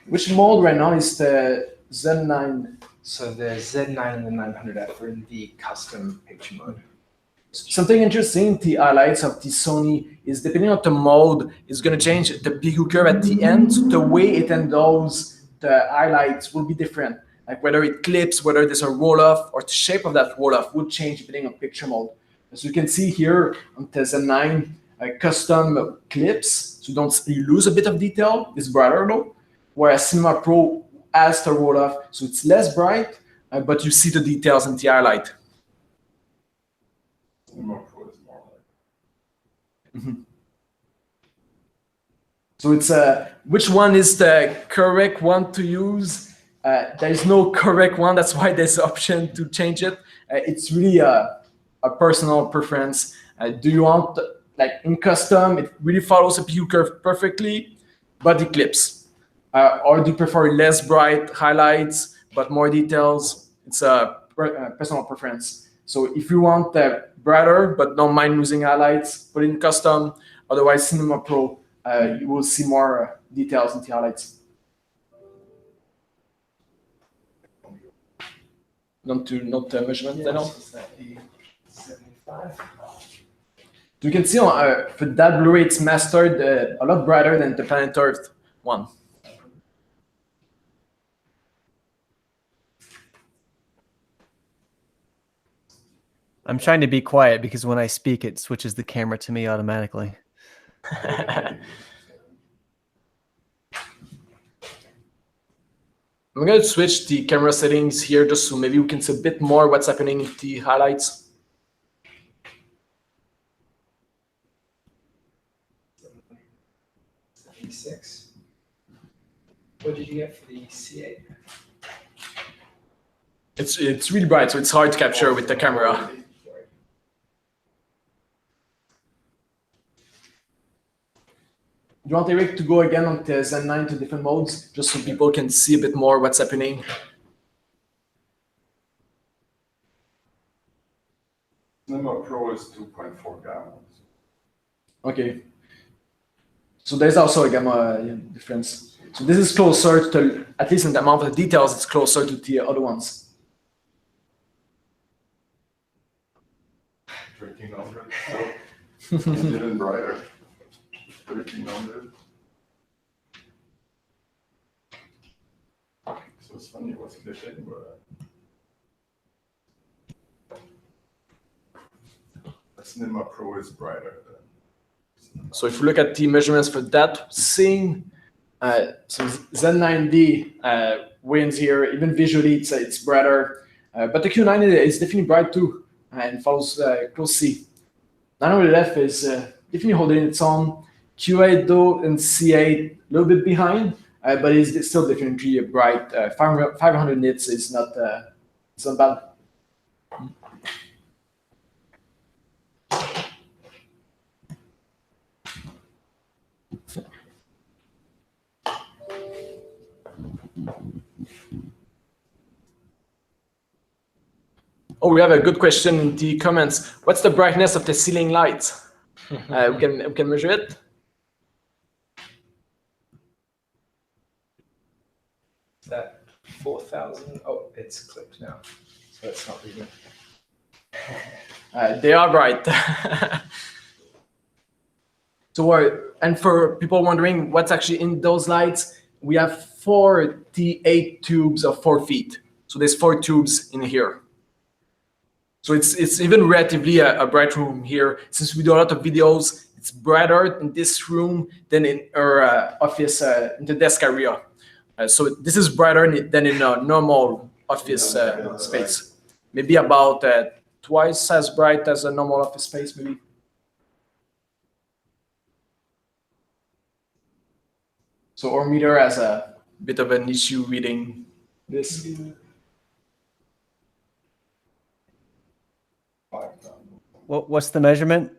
Speaker 2: Which mode right now is the Z9?
Speaker 3: So the Z9 and the 900F are in the custom picture mode.
Speaker 2: Something interesting, the highlights of the Sony is depending on the mode, it's going to change the PQ curve at the end. So the way it endows the highlights will be different. Like whether it clips, whether there's a roll-off, or the shape of that roll-off would change depending on picture mode. As you can see here on the Z9, custom clips, so you lose a bit of detail, it's brighter though. Whereas Cinema Pro has the roll-off, so it's less bright, but you see the details in the highlight.
Speaker 4: Cinema Pro is more like.
Speaker 2: Mm-hmm. So it's which one is the correct one to use? There is no correct one. That's why there's option to change it. It's really a personal preference. Do you want, like in custom, it really follows a PQ curve perfectly, but it clips? Or do you prefer less bright highlights, but more details? It's a personal preference. So if you want brighter, but don't mind losing highlights, put in custom. Otherwise, Cinema Pro, you will see more details in the highlights. Not measurement, I know.
Speaker 3: 75.
Speaker 2: You can see for that Blu-ray, it's mastered a lot brighter than the Planet Earth one.
Speaker 1: I'm trying to be quiet because when I speak, it switches the camera to me automatically.
Speaker 2: I'm going to switch the camera settings here just so maybe we can see a bit more what's happening in the highlights.
Speaker 3: T6. What did you get for the C8?
Speaker 2: It's really bright, so it's hard to capture with the camera. Do you want Eric to go again on the Z9 to different modes, just so people can see a bit more what's happening?
Speaker 4: Cinema Pro is 2.4 gamma.
Speaker 2: Okay. So there's also a gamma difference. So this is closer to, at least in the amount of details, it's closer to the other ones.
Speaker 4: 1300, so it's even brighter. 1300. So it's funny what's glitching, but the Cinema Pro is brighter than.
Speaker 2: So if you look at the measurements for that scene, so Z9D wins here. Even visually, it's brighter. But the Q9 is definitely bright too, and follows closely. 900F is definitely holding its own. Q8 though and C8 a little bit behind, but it's still definitely bright. 500 nits is not it's not bad. Oh, we have a good question in the comments. What's the brightness of the ceiling light? We can measure it.
Speaker 3: Is that 4,000? Oh, it's clipped now, so it's not reading.
Speaker 2: They are bright. So, and for people wondering what's actually in those lights, we have 4 T8 tubes of 4 feet. So there's 4 tubes in here. So it's even relatively a bright room here. Since we do a lot of videos, it's brighter in this room than in our office, in the desk area. So this is brighter than in a normal office space. Maybe about twice as bright as a normal office space, maybe. So our meter has a bit of an issue reading this.
Speaker 1: What's the measurement?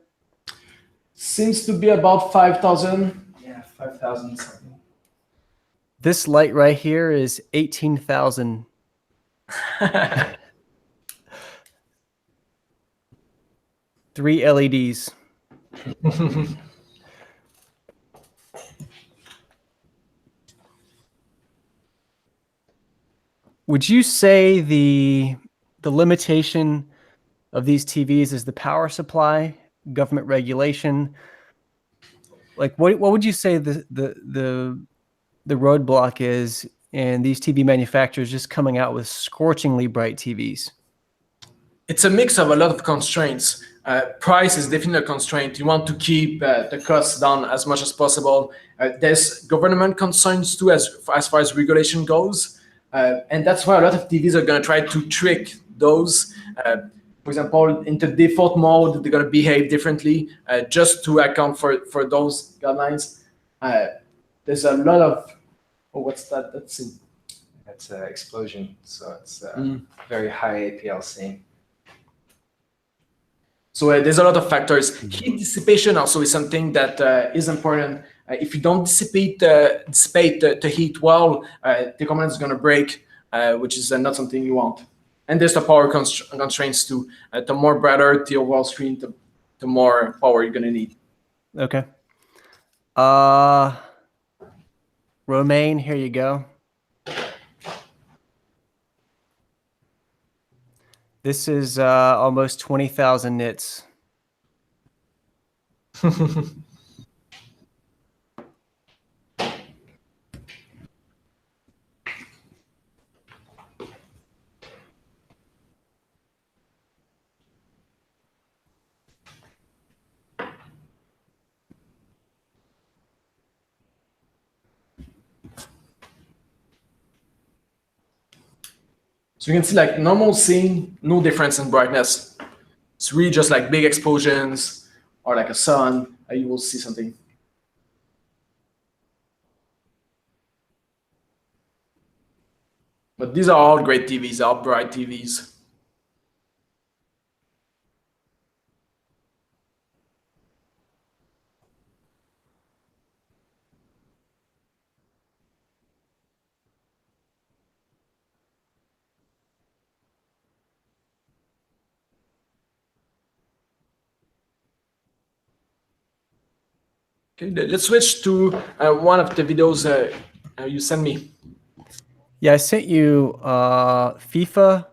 Speaker 2: Seems to be about 5,000.
Speaker 3: Yeah, 5,000 something.
Speaker 1: This light right here is 18,000. 3 LEDs. Would you say the limitation of these TVs is the power supply, government regulation? Like, what would you say the roadblock is in these TV manufacturers just coming out with scorchingly bright TVs?
Speaker 2: It's a mix of a lot of constraints. Price is definitely a constraint. You want to keep the costs down as much as possible. There's government concerns too, as far as regulation goes. And that's why a lot of TVs are going to try to trick those. For example, in the default mode, they're going to behave differently just to account for those guidelines. There's a lot of, oh, what's that? That's in.
Speaker 3: That's an explosion, so it's very high APLC.
Speaker 2: So there's a lot of factors. Heat dissipation also is something that is important. If you don't dissipate the heat well, the component is going to break, which is not something you want. And there's the power constraints too. The more brighter the overall screen, the more power you're going to need.
Speaker 1: Okay. Romaine, here you go. This is almost 20,000 nits.
Speaker 2: So you can see like normal scene, no difference in brightness. It's really just like big explosions or like a sun, you will see something. But these are all great TVs, all bright TVs. Okay, let's switch to one of the videos you sent me.
Speaker 1: Yeah, I sent you FIFA.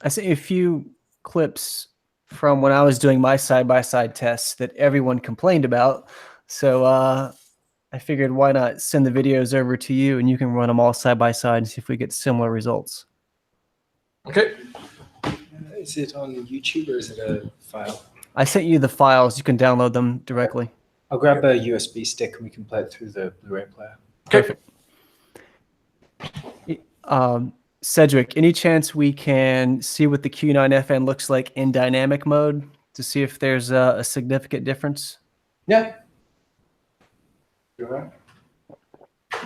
Speaker 1: I sent you a few clips from when I was doing my side-by-side tests that everyone complained about. So I figured why not send the videos over to you and you can run them all side-by-side and see if we get similar results.
Speaker 2: Okay.
Speaker 5: Is it on YouTube or is it a file?
Speaker 1: I sent you the files. You can download them directly.
Speaker 5: I'll grab a USB stick and we can play it through the Blu-ray player.
Speaker 2: Okay.
Speaker 1: Cedric, any chance we can see what the Q9FN looks like in dynamic mode to see if there's a significant difference?
Speaker 2: Yeah.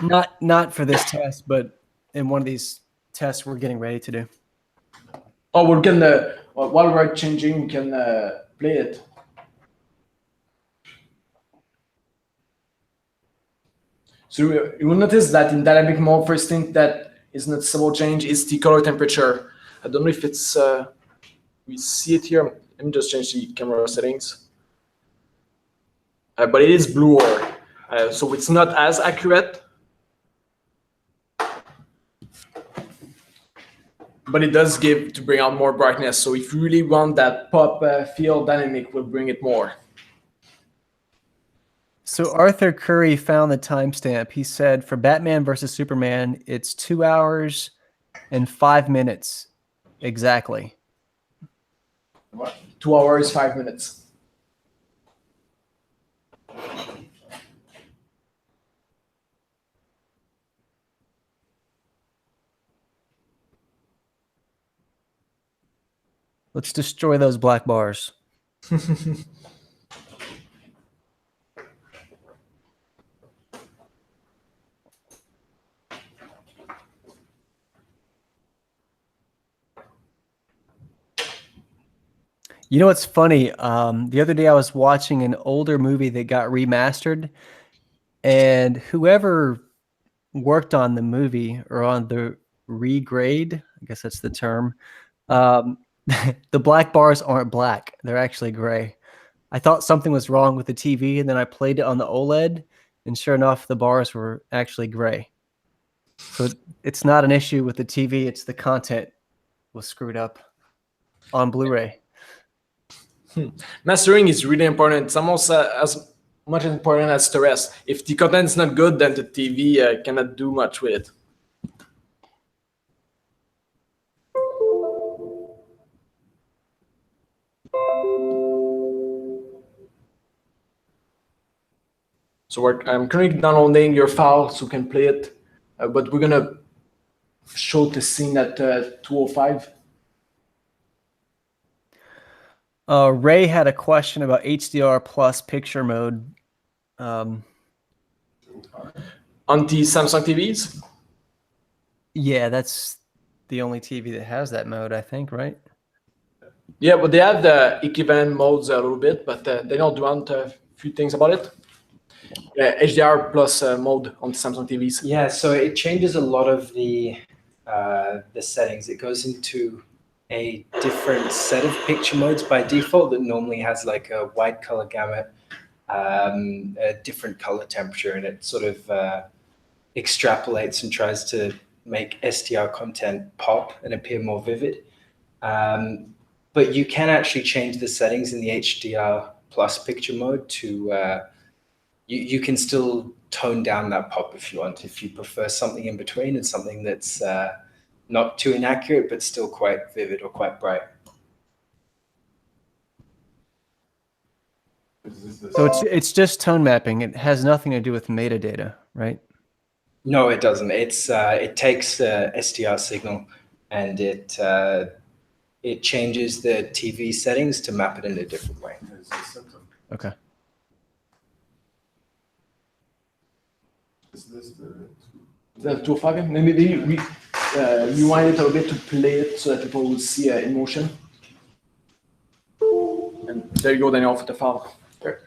Speaker 1: Not for this test, but in one of these tests we're getting ready to do.
Speaker 2: Oh, we can while we're changing, we can play it. So you will notice that in dynamic mode, first thing that is noticeable change is the color temperature. I don't know if it's we see it here. Let me just change the camera settings. But it is bluer, so it's not as accurate. But it does give to bring out more brightness. So if you really want that pop feel, dynamic will bring it more.
Speaker 1: So Arthur Curry found the timestamp. He said for Batman versus Superman, it's 2 hours and 5 minutes exactly.
Speaker 2: What? 2 hours, 5 minutes.
Speaker 1: Let's destroy those black bars. You know what's funny? The other day I was watching an older movie that got remastered, and whoever worked on the movie or on the regrade, I guess that's the term, the black bars aren't black. They're actually gray. I thought something was wrong with the TV, and then I played it on the OLED, and sure enough, the bars were actually gray. So it's not an issue with the TV. It's the content was screwed up on Blu-ray.
Speaker 2: Mastering is really important. It's almost as much important as the rest. If the content is not good, then the TV cannot do much with it. So I'm currently downloading your file so we can play it, but we're gonna show the scene at 205.
Speaker 1: Ray had a question about HDR plus picture mode.
Speaker 2: On the Samsung TVs?
Speaker 1: Yeah, that's the only TV that has that mode, I think, right?
Speaker 2: Yeah, but they have the equivalent modes a little bit, but they don't want a few things about it. HDR plus mode on the Samsung TVs.
Speaker 5: Yeah, so it changes a lot of the settings. It goes into a different set of picture modes by default that normally has like a wide color gamut, a different color temperature, and it sort of extrapolates and tries to make SDR content pop and appear more vivid. But you can actually change the settings in the HDR plus picture mode to, you can still tone down that pop if you want, if you prefer something in between and something that's not too inaccurate, but still quite vivid or quite bright.
Speaker 1: So it's just tone mapping. It has nothing to do with metadata, right?
Speaker 5: No, it doesn't. It takes the SDR signal and it changes the TV settings to map it in a different way.
Speaker 1: Okay.
Speaker 4: Is this the
Speaker 2: The 205? Maybe rewind it a little bit to play it so that people will see in motion. And there you go, Daniel, for the file. There.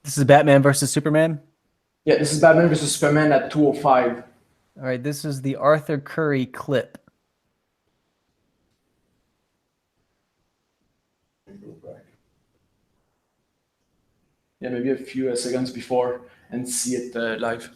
Speaker 1: This is Batman versus Superman.
Speaker 2: Yeah, this is Batman versus Superman at 2:05.
Speaker 1: All right, this is the Arthur Curry clip.
Speaker 2: Yeah, maybe a few seconds before and see it live.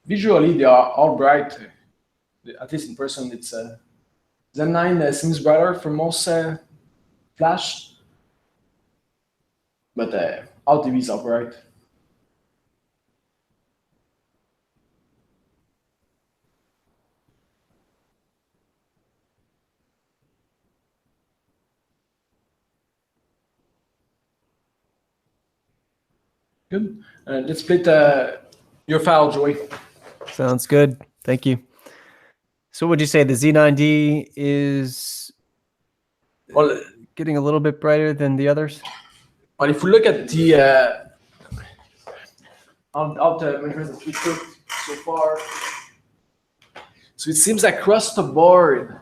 Speaker 2: Visually, they are all bright. At least in person, it's Z9 seems brighter for most flash, but all TVs are bright. Good. Let's split your file, Joey.
Speaker 1: Sounds good. Thank you. So would you say the Z9D is getting a little bit brighter than the others?
Speaker 2: Well, if we look at the measurements that we took so far, so it seems across the board,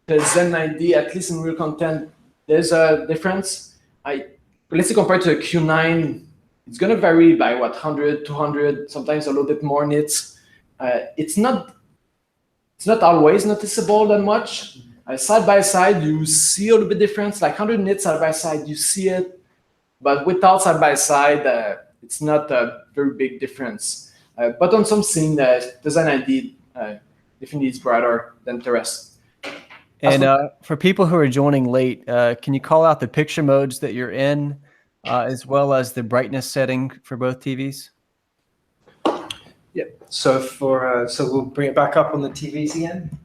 Speaker 2: the Z9D, at least in real content, there's a difference. Let's say compared to the Q9, it's going to vary by what, 100, 200, sometimes a little bit more nits. It's not always noticeable that much. Side by side, you see a little bit difference, like 100 nits side by side, you see it, but without side by side, it's not a very big difference. But on some scene, the Z9D definitely is brighter than the rest.
Speaker 1: And for people who are joining late, can you call out the picture modes that you're in, as well as the brightness setting for both TVs?
Speaker 5: Yeah. So so we'll bring it back up on the TVs again.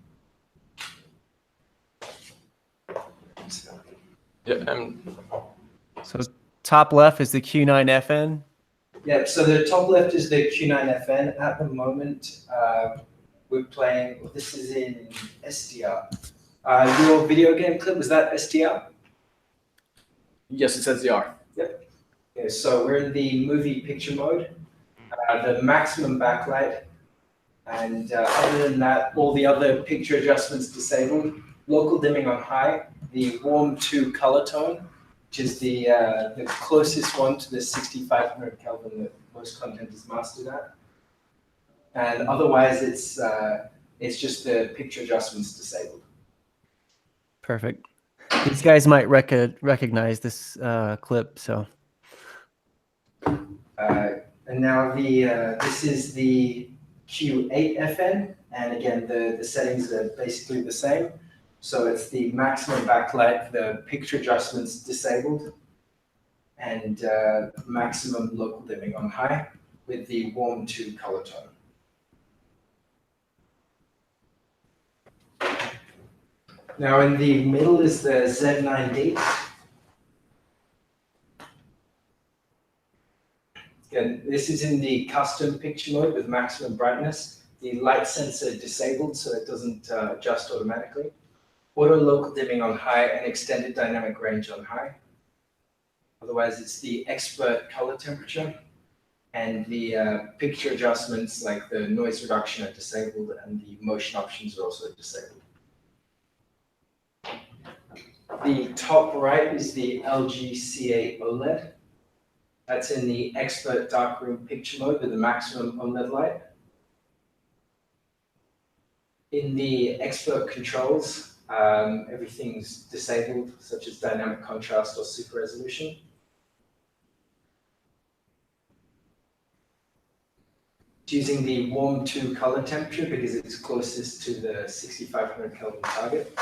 Speaker 2: Yeah.
Speaker 1: So top left is the Q9FN.
Speaker 5: Yeah. So the top left is the Q9FN. At the moment, we're playing. This is in SDR. Your video game clip, was that SDR?
Speaker 2: Yes, it says SDR.
Speaker 5: Yep. Okay, so we're in the movie picture mode, the maximum backlight, and other than that, all the other picture adjustments disabled. Local dimming on high, the warm 2 color tone, which is the closest one to the 6500 Kelvin that most content is mastered at. And otherwise, it's just the picture adjustments disabled.
Speaker 1: Perfect. These guys might recognize this clip. So.
Speaker 5: And now this is the Q8FN, and again the settings are basically the same. So it's the maximum backlight, the picture adjustments disabled, and maximum local dimming on high with the warm 2 color tone. Now in the middle is the Z9D. Again, this is in the custom picture mode with maximum brightness. The light sensor disabled so it doesn't adjust automatically. Auto local dimming on high and extended dynamic range on high. Otherwise, it's the expert color temperature, and the picture adjustments like the noise reduction are disabled, and the motion options are also disabled. The top right is the LG C8 OLED. That's in the expert darkroom picture mode with the maximum OLED light. In the expert controls, Everything's disabled, such as dynamic contrast or super resolution. Using the warm to color temperature because it's closest to the 6500 Kelvin target.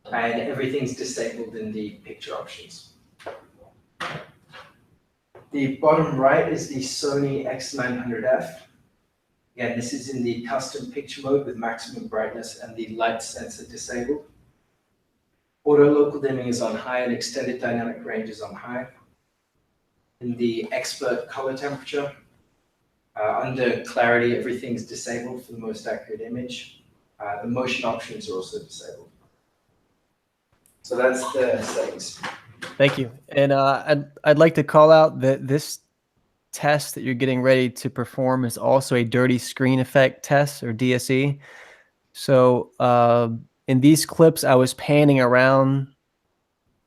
Speaker 5: And everything's disabled in the picture options. The bottom right is the Sony X900F. Again, this is in the custom picture mode with maximum brightness and the light sensor disabled. Auto local dimming is on high and extended dynamic range is on high. In the expert color temperature, under clarity, everything's disabled for the most accurate image. The motion options are also disabled. So that's the settings.
Speaker 1: Thank you. And I'd like to call out that this test that you're getting ready to perform is also a dirty screen effect test, or DSE. So in these clips, I was panning around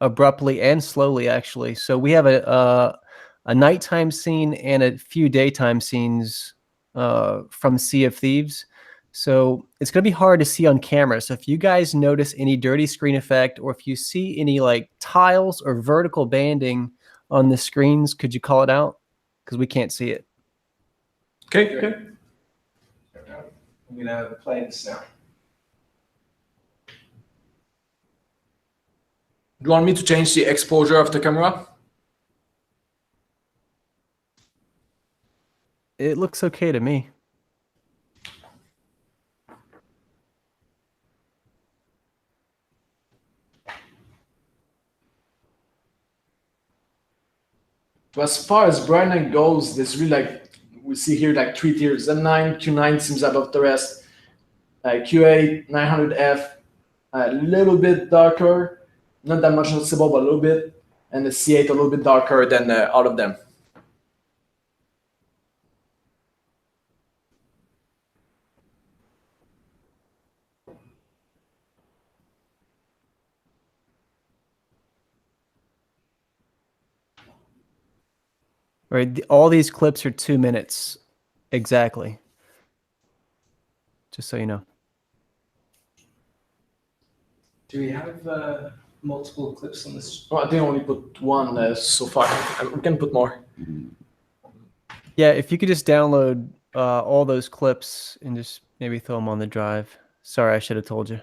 Speaker 1: abruptly and slowly, actually. So we have a nighttime scene and a few daytime scenes from Sea of Thieves. So it's going to be hard to see on camera. So if you guys notice any dirty screen effect, or if you see any like tiles or vertical banding on the screens, could you call it out? Because we can't see it.
Speaker 2: Okay.
Speaker 5: I'm going to play this now.
Speaker 2: Do you want me to change the exposure of the camera?
Speaker 1: It looks okay to me.
Speaker 2: So as far as brightness goes, there's really like, we see here like 3 tiers. Z9, Q9 seems above the rest. Q8, 900F, a little bit darker, not that much noticeable, but a little bit. And the C8 a little bit darker than all of them.
Speaker 1: Right, all these clips are 2 minutes exactly. Just so you know.
Speaker 5: Do we have multiple clips on this?
Speaker 2: Oh, I think I only put one so far. We can put more.
Speaker 1: Yeah, if you could just download all those clips and just maybe throw them on the drive. Sorry, I should have told you.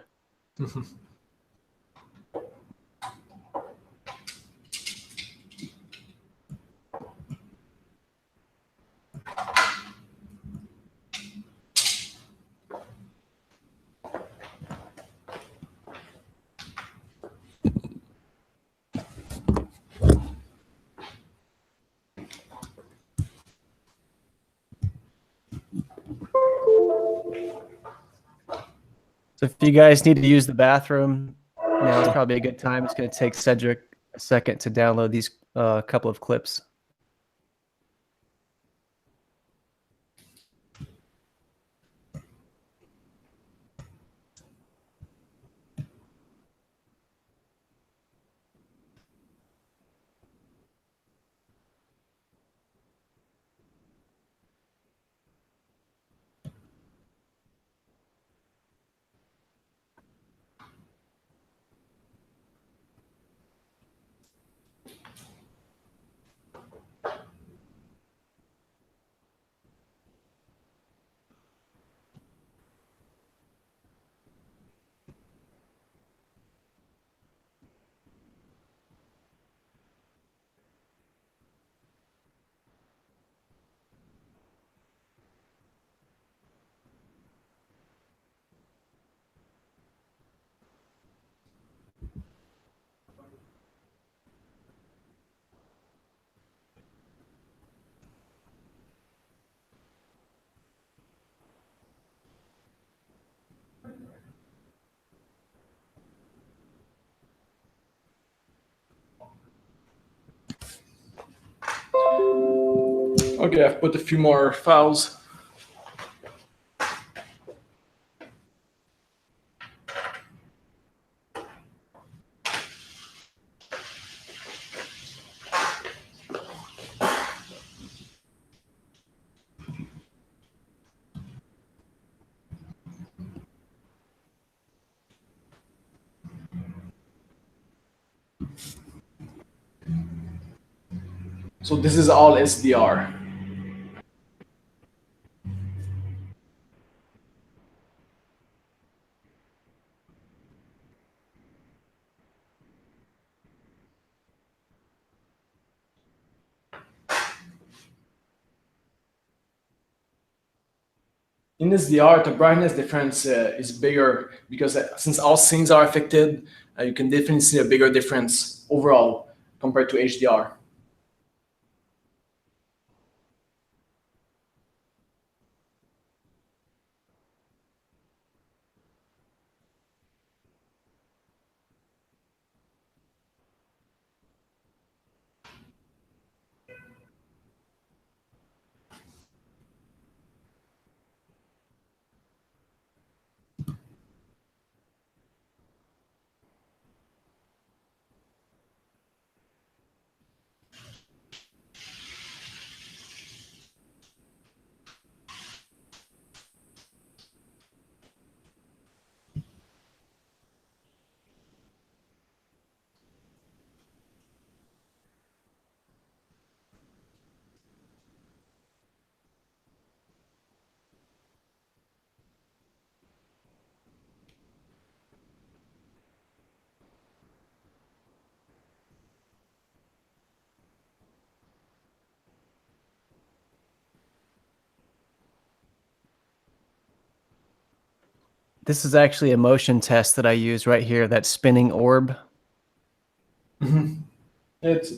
Speaker 1: So if you guys need to use the bathroom, now is probably a good time. It's going to take Cedric a second to download these couple of clips.
Speaker 2: Okay, I've put a few more files. So this is all SDR. In SDR, the brightness difference is bigger because since all scenes are affected, you can definitely see a bigger difference overall compared to HDR.
Speaker 1: This is actually a motion test that I use right here, that spinning orb.
Speaker 2: It's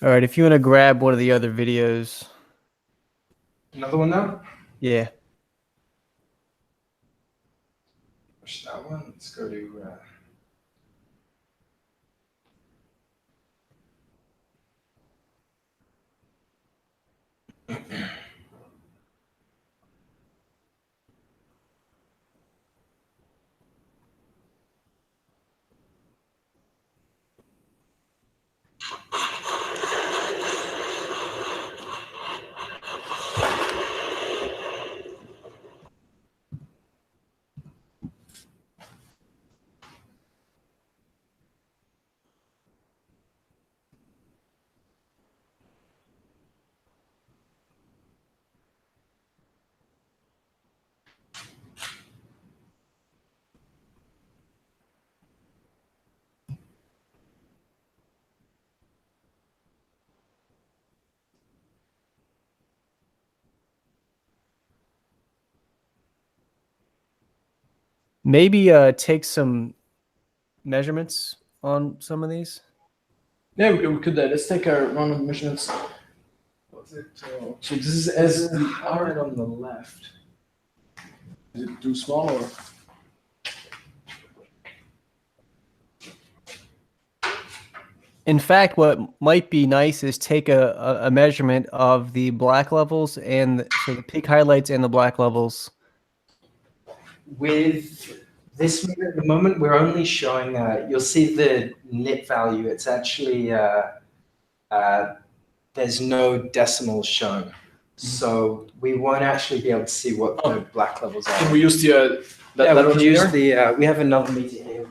Speaker 1: All right, if you want to grab one of the other videos.
Speaker 5: Another one now?
Speaker 1: Yeah.
Speaker 5: Push that one. Let's go to.
Speaker 1: Maybe take some measurements on some of these.
Speaker 2: yeah, we could let's take a run of measurements. What's it? So this is SDR.
Speaker 5: Right on the left.
Speaker 2: Is it too small or?
Speaker 1: In fact, what might be nice is take a measurement of the black levels and so the peak highlights and the black levels.
Speaker 5: With this meter at the moment, we're only showing, you'll see the nit value. It's actually, there's no decimals shown. So we won't actually be able to see what the black levels are.
Speaker 2: Can we use the
Speaker 5: Yeah, we could use
Speaker 2: meter?
Speaker 5: the, we have another meter here.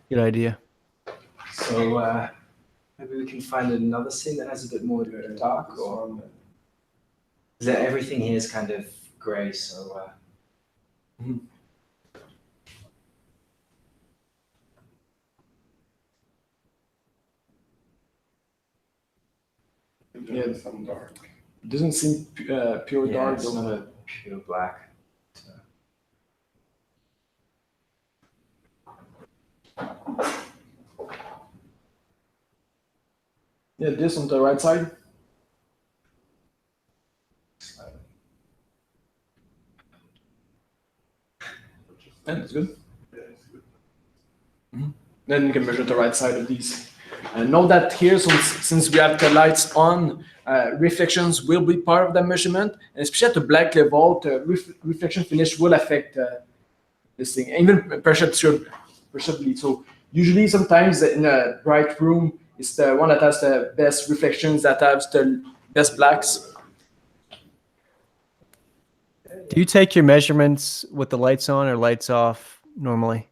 Speaker 1: Good idea.
Speaker 5: So maybe we can find another scene that has a bit more dark, or is that everything here is kind of gray, so
Speaker 2: Yeah.
Speaker 4: Some dark.
Speaker 2: It doesn't seem pure
Speaker 5: yeah,
Speaker 2: dark.
Speaker 5: it's
Speaker 2: Though.
Speaker 5: not a pure black. So.
Speaker 2: Yeah, this on the right side. Yeah, that's good.
Speaker 4: Yeah, it's good.
Speaker 2: Then you can measure the right side of these. Note that here, since we have the lights on, reflections will be part of the measurement, and especially at the black level, the reflection finish will affect this thing, even perceptibly. So usually, sometimes in a bright room, it's the one that has the best reflections, that has the best blacks.
Speaker 1: Do you take your measurements with the lights on or lights off normally?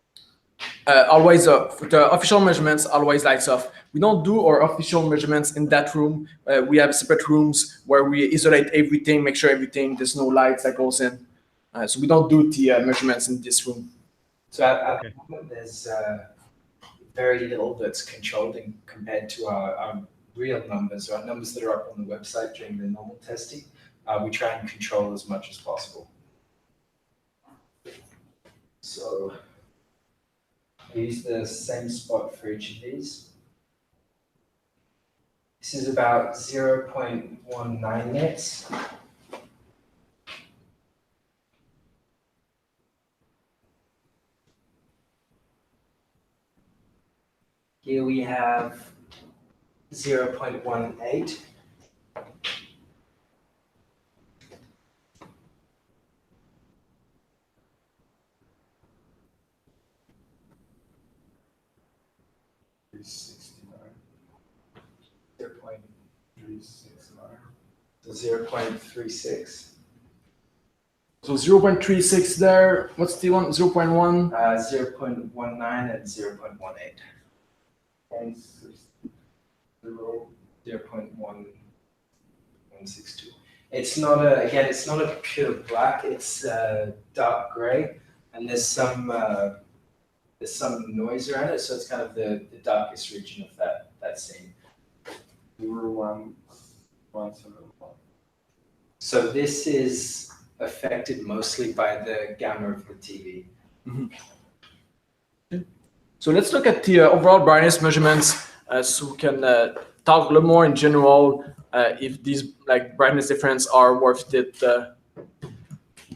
Speaker 2: Always the official measurements always lights off. We don't do our official measurements in that room. We have separate rooms where we isolate everything, make sure there's no lights that goes in. So we don't do the measurements in this room.
Speaker 5: So at the moment, there's very little that's controlled compared to our real numbers, or our numbers that are up on the website during the normal testing. We try and control as much as possible. So I use the same spot for each of these. This is about 0.19 nits. Here we have 0.18. So 0.36.
Speaker 2: So 0.36 there. What's the one? 0.1?
Speaker 5: 0.19 and 0.18. 0.1162. It's not it's not a pure black. It's dark gray, and there's some noise around it, so it's kind of the darkest region of that scene.
Speaker 4: 0.171.
Speaker 5: So this is affected mostly by the gamma of the TV.
Speaker 2: Mm-hmm. So let's look at the overall brightness measurements, so we can talk a little more in general if these brightness difference are worth it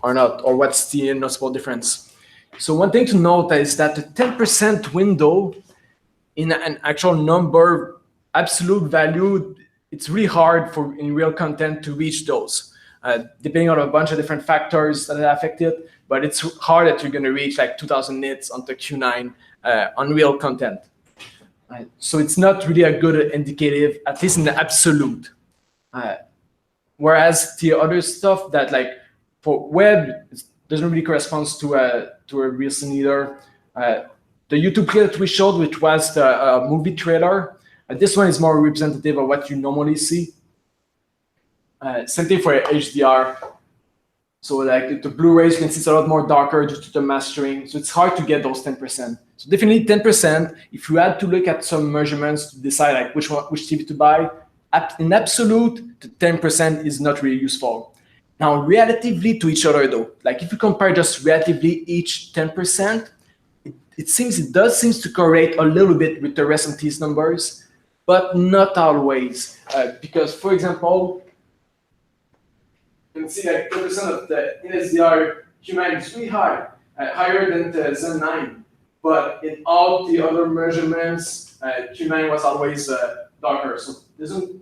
Speaker 2: or not, or what's the noticeable difference. So one thing to note is that the 10% window in an actual number, absolute value, it's really hard in real content to reach those, depending on a bunch of different factors that affect it. But it's hard that you're going to reach like 2000 nits on the Q9 on real content. So it's not really a good indicative, at least in the absolute. Whereas the other stuff that for web, it doesn't really correspond to a real scene either. The YouTube clip that we showed, which was the movie trailer, this one is more representative of what you normally see. Same thing for HDR. So the Blu-rays, you can see it's a lot more darker due to the mastering. So it's hard to get those 10%. So definitely 10%. If you had to look at some measurements to decide which TV to buy, in absolute, the 10% is not really useful. Now, relatively to each other though, if you compare just relatively each 10%, it does seem to correlate a little bit with the rest of these numbers, but not always. Because for example, you can see 10% of the NSDR Q9 is really high, higher than the Z9. But in all the other measurements, Q9 was always darker. So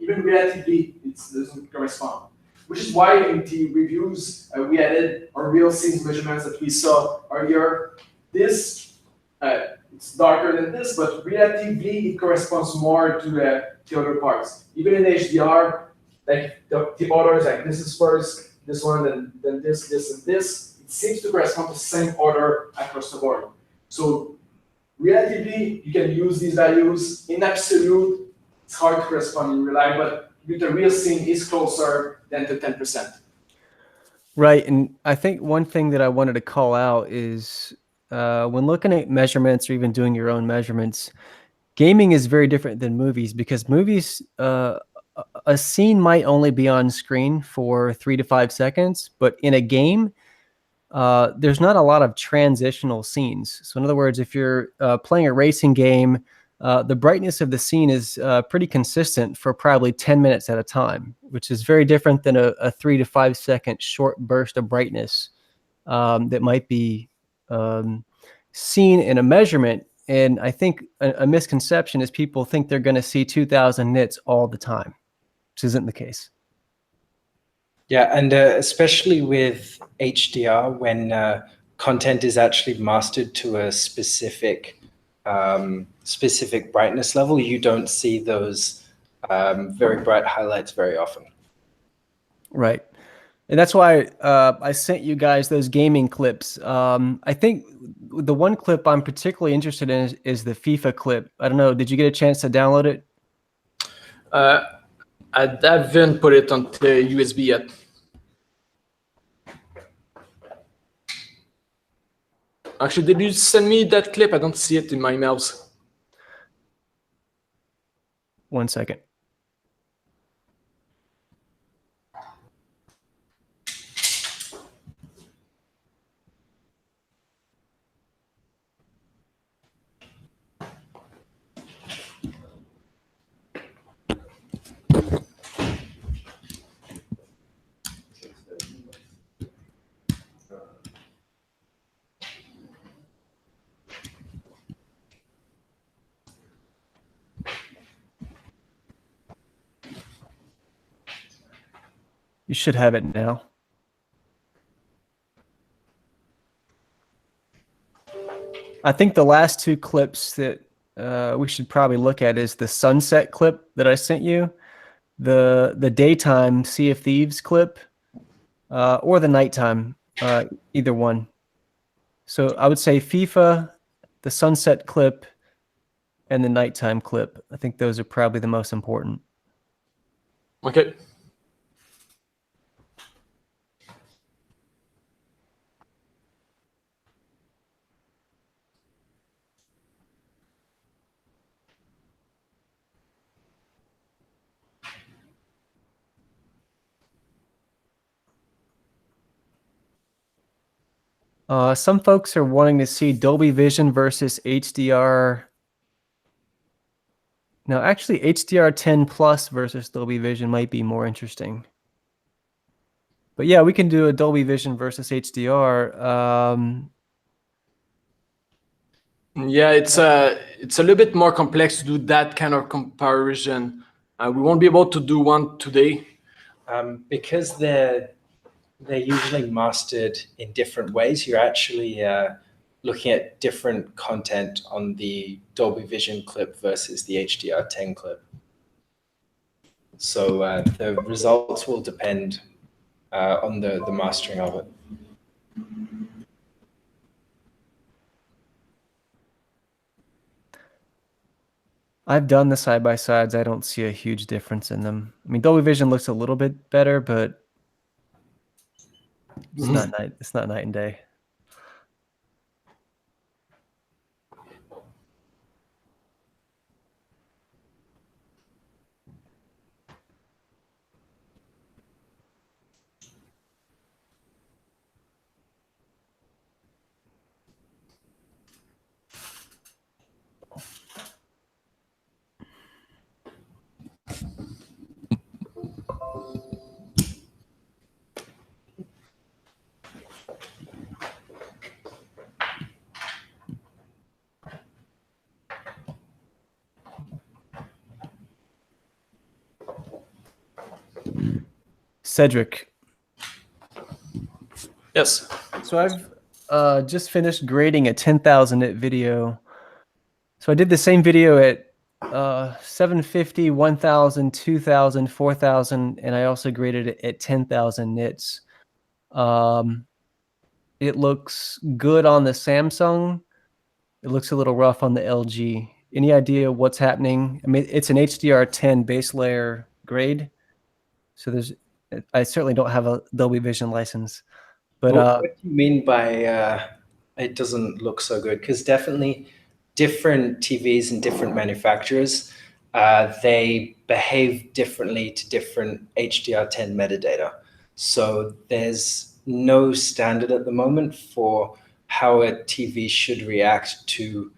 Speaker 2: even relatively, it doesn't correspond. Which is why in the reviews, we added our real scenes measurements that we saw earlier. This, it's darker than this, but relatively it corresponds more to the other parts. Even in HDR, the orders, this is first, this one, then this, and this, it seems to correspond to the same order across the board. So relatively, you can use these values. In absolute, it's hard to correspond in real life, but with the real scene is closer than the 10%.
Speaker 1: Right, and I think one thing that I wanted to call out is when looking at measurements or even doing your own measurements, gaming is very different than movies, because movies, a scene might only be on screen for 3 to 5 seconds, but in a game, there's not a lot of transitional scenes. So in other words, if you're playing a racing game, the brightness of the scene is pretty consistent for probably 10 minutes at a time, which is very different than a 3 to 5 second short burst of brightness that might be seen in a measurement. And I think a misconception is people think they're going to see 2000 nits all the time, which isn't the case.
Speaker 5: Yeah, and especially with HDR, when content is actually mastered to a specific brightness level, you don't see those very bright highlights very often.
Speaker 1: Right. And that's why I sent you guys those gaming clips. I think the one clip I'm particularly interested in is the FIFA clip. I don't know, did you get a chance to download it?
Speaker 2: I haven't put it on the USB yet. Actually, did you send me that clip? I don't see it in my emails.
Speaker 1: 1 second. You should have it now. I think the last two clips that we should probably look at is the sunset clip that I sent you, the daytime Sea of Thieves clip, or the nighttime, either one. So I would say FIFA, the sunset clip, and the nighttime clip. I think those are probably the most important.
Speaker 2: Okay.
Speaker 1: Some folks are wanting to see Dolby Vision versus HDR. No, actually HDR 10 Plus versus Dolby Vision might be more interesting. But yeah, we can do a Dolby Vision versus HDR.
Speaker 2: Yeah, it's a little bit more complex to do that kind of comparison. We won't be able to do one today.
Speaker 5: Because they're usually mastered in different ways. You're actually looking at different content on the Dolby Vision clip versus the HDR 10 clip. So the results will depend on the mastering of it.
Speaker 1: I've done the side-by-sides. I don't see a huge difference in them. I mean, Dolby Vision looks a little bit better, but it's not night and day. Cedric.
Speaker 2: Yes.
Speaker 1: So I've just finished grading a 10,000 nit video. So I did the same video at 750, 1,000, 2,000, 4,000, and I also graded it at 10,000 nits. It looks good on the Samsung. It looks a little rough on the LG. Any idea what's happening? I mean, it's an HDR 10 base layer grade. So I certainly don't have a Dolby Vision license. But
Speaker 5: what do you mean by it doesn't look so good? Because definitely different TVs and different manufacturers, they behave differently to different HDR10 metadata. So there's no standard at the moment for how a TV should react to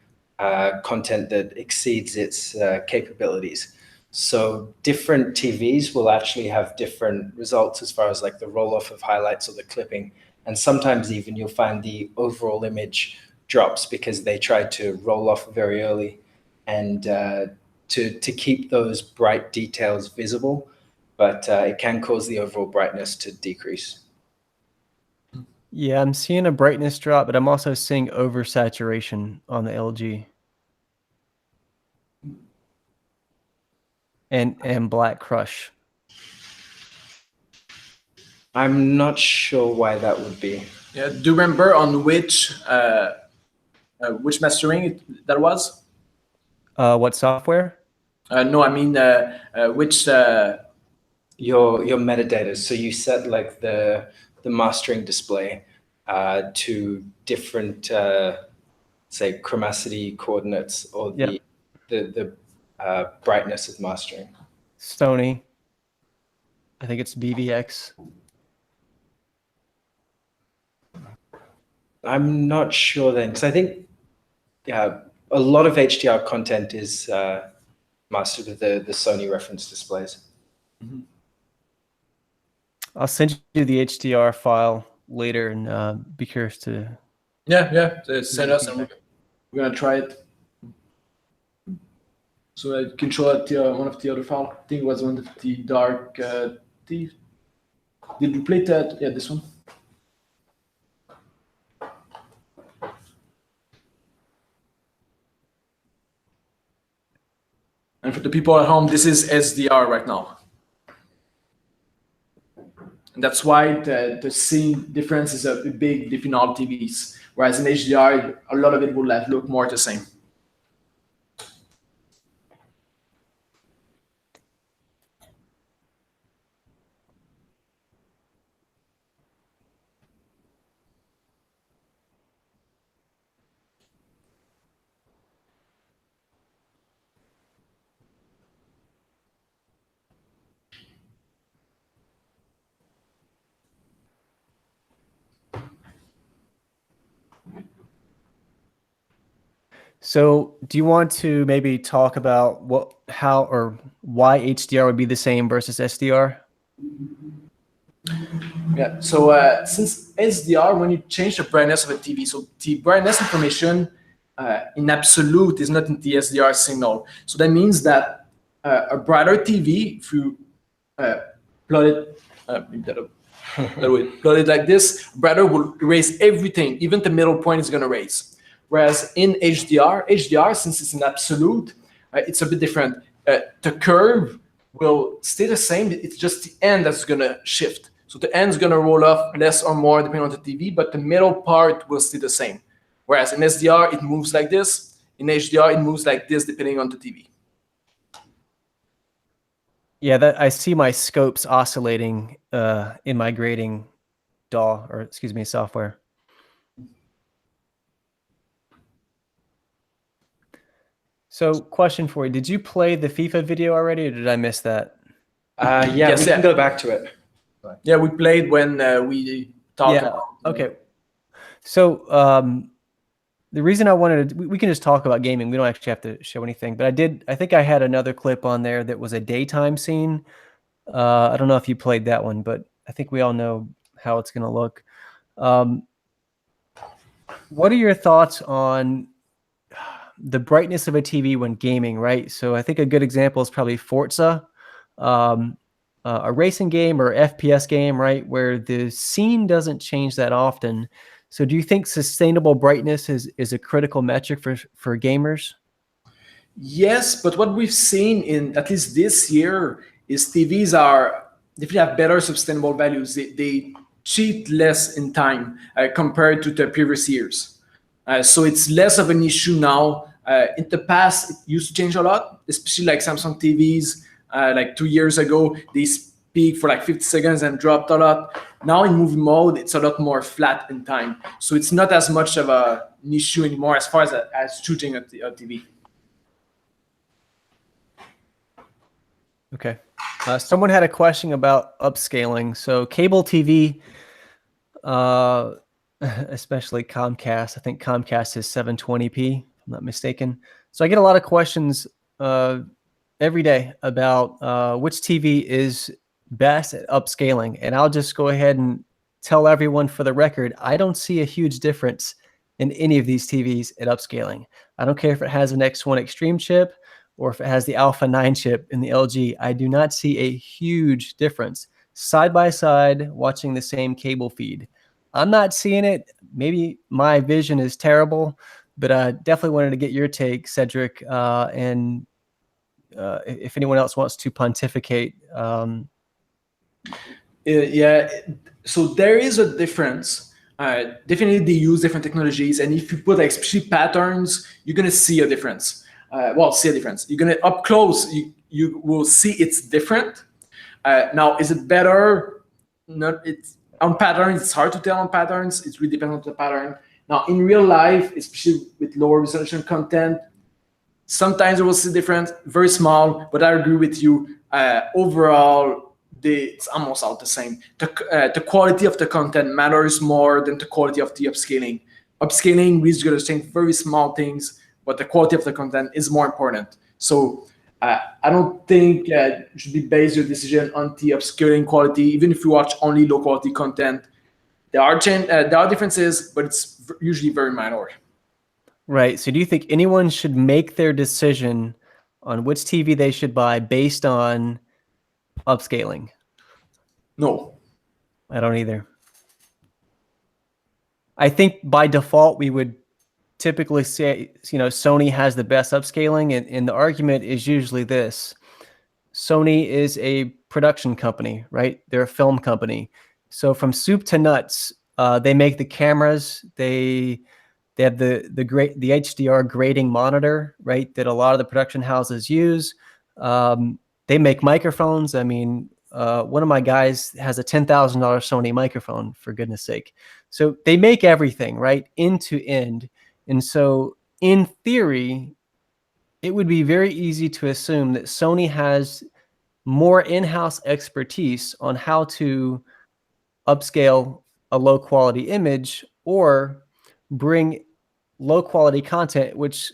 Speaker 5: content that exceeds its capabilities. So different TVs will actually have different results as far as like the roll-off of highlights or the clipping. And sometimes even you'll find the overall image drops because they tried to roll off very early and to keep those bright details visible, but it can cause the overall brightness to decrease.
Speaker 1: Yeah, I'm seeing a brightness drop, but I'm also seeing oversaturation on the LG. And black crush.
Speaker 5: I'm not sure why that would be.
Speaker 2: Yeah, do you remember on which mastering that was?
Speaker 1: What software?
Speaker 2: No, I mean which.
Speaker 5: Your metadata. So you set like the mastering display to different, say, chromacity coordinates or the brightness of mastering.
Speaker 1: Sony. I think it's BVX.
Speaker 5: I'm not sure then, because I think a lot of HDR content is mastered with the Sony reference displays.
Speaker 2: Mm-hmm.
Speaker 1: I'll send you the HDR file later, and be curious to.
Speaker 2: Yeah, send us, and we're gonna try it. So I can show one of the other files. I think it was one of the dark. Did you play that? Yeah, this one. And for the people at home, this is SDR right now. And that's why the scene difference is a big difference in all TVs. Whereas in HDR, a lot of it will look more the same.
Speaker 1: So do you want to maybe talk about how or why HDR would be the same versus SDR?
Speaker 2: Yeah, so since SDR, when you change the brightness of a TV, so the brightness information in absolute is not in the SDR signal. So that means that a brighter TV, if you plot it, plot it like this, brighter will erase everything, even the middle point is going to erase. Whereas in HDR, since it's an absolute, it's a bit different. The curve will stay the same. It's just the end that's going to shift. So the end's going to roll off less or more depending on the TV, but the middle part will stay the same. Whereas in SDR, it moves like this. In HDR, it moves like this depending on the TV.
Speaker 1: Yeah, I see my scopes oscillating in my grading DAW, or excuse me, software. So question for you, did you play the FIFA video already, or did I miss that?
Speaker 5: Yeah, yes, we can go back to it.
Speaker 2: Yeah, we played when we talked about.
Speaker 1: Okay. So the reason I wanted to, we can just talk about gaming. We don't actually have to show anything, but I think I had another clip on there that was a daytime scene. I don't know if you played that one, but I think we all know how it's going to look. What are your thoughts on the brightness of a TV when gaming, right? So I think a good example is probably Forza, a racing game or FPS game, right? Where the scene doesn't change that often. So do you think sustainable brightness is a critical metric for gamers?
Speaker 2: Yes, but what we've seen in at least this year is TVs definitely have better sustainable values. They cheat less in time compared to the previous years. So it's less of an issue now. In the past, it used to change a lot, especially like Samsung TVs. Like 2 years ago, they peaked for like 50 seconds and dropped a lot. Now in movie mode, it's a lot more flat in time. So it's not as much of an issue anymore as far as shooting a TV.
Speaker 1: Okay. Someone had a question about upscaling. So cable TV, especially Comcast, I think Comcast is 720p, if I'm not mistaken. So I get a lot of questions every day about which TV is best at upscaling. And I'll just go ahead and tell everyone for the record, I don't see a huge difference in any of these TVs at upscaling. I don't care if it has an X1 Extreme chip or if it has the Alpha 9 chip in the LG. I do not see a huge difference side by side watching the same cable feed. I'm not seeing it. Maybe my vision is terrible, but I definitely wanted to get your take, Cedric, and if anyone else wants to pontificate.
Speaker 2: Yeah, so there is a difference. Definitely they use different technologies, and if you put like especially patterns, you're gonna see a difference. You're gonna up close, you will see it's different. Now, is it better? Not it's on patterns. It's hard to tell on patterns. It really depends on the pattern. Now, in real life, especially with lower resolution content, sometimes it will see different, very small. But I agree with you. Overall, it's almost all the same. The quality of the content matters more than the quality of the upscaling. Upscaling, we're going to change very small things, but the quality of the content is more important. So I don't think you should be based your decision on the upscaling quality, even if you watch only low quality content. There are differences, but it's usually very minor.
Speaker 1: Right. So do you think anyone should make their decision on which TV they should buy based on upscaling?
Speaker 2: No.
Speaker 1: I don't either. I think by default, we would typically say, Sony has the best upscaling, and the argument is usually this. Sony is a production company, right? They're a film company. So from soup to nuts, they make the cameras, they have the HDR grading monitor, right, that a lot of the production houses use. They make microphones. I mean, one of my guys has a $10,000 Sony microphone, for goodness sake. So they make everything, right, end to end. And so in theory, it would be very easy to assume that Sony has more in-house expertise on how to upscale a low quality image or bring low quality content, which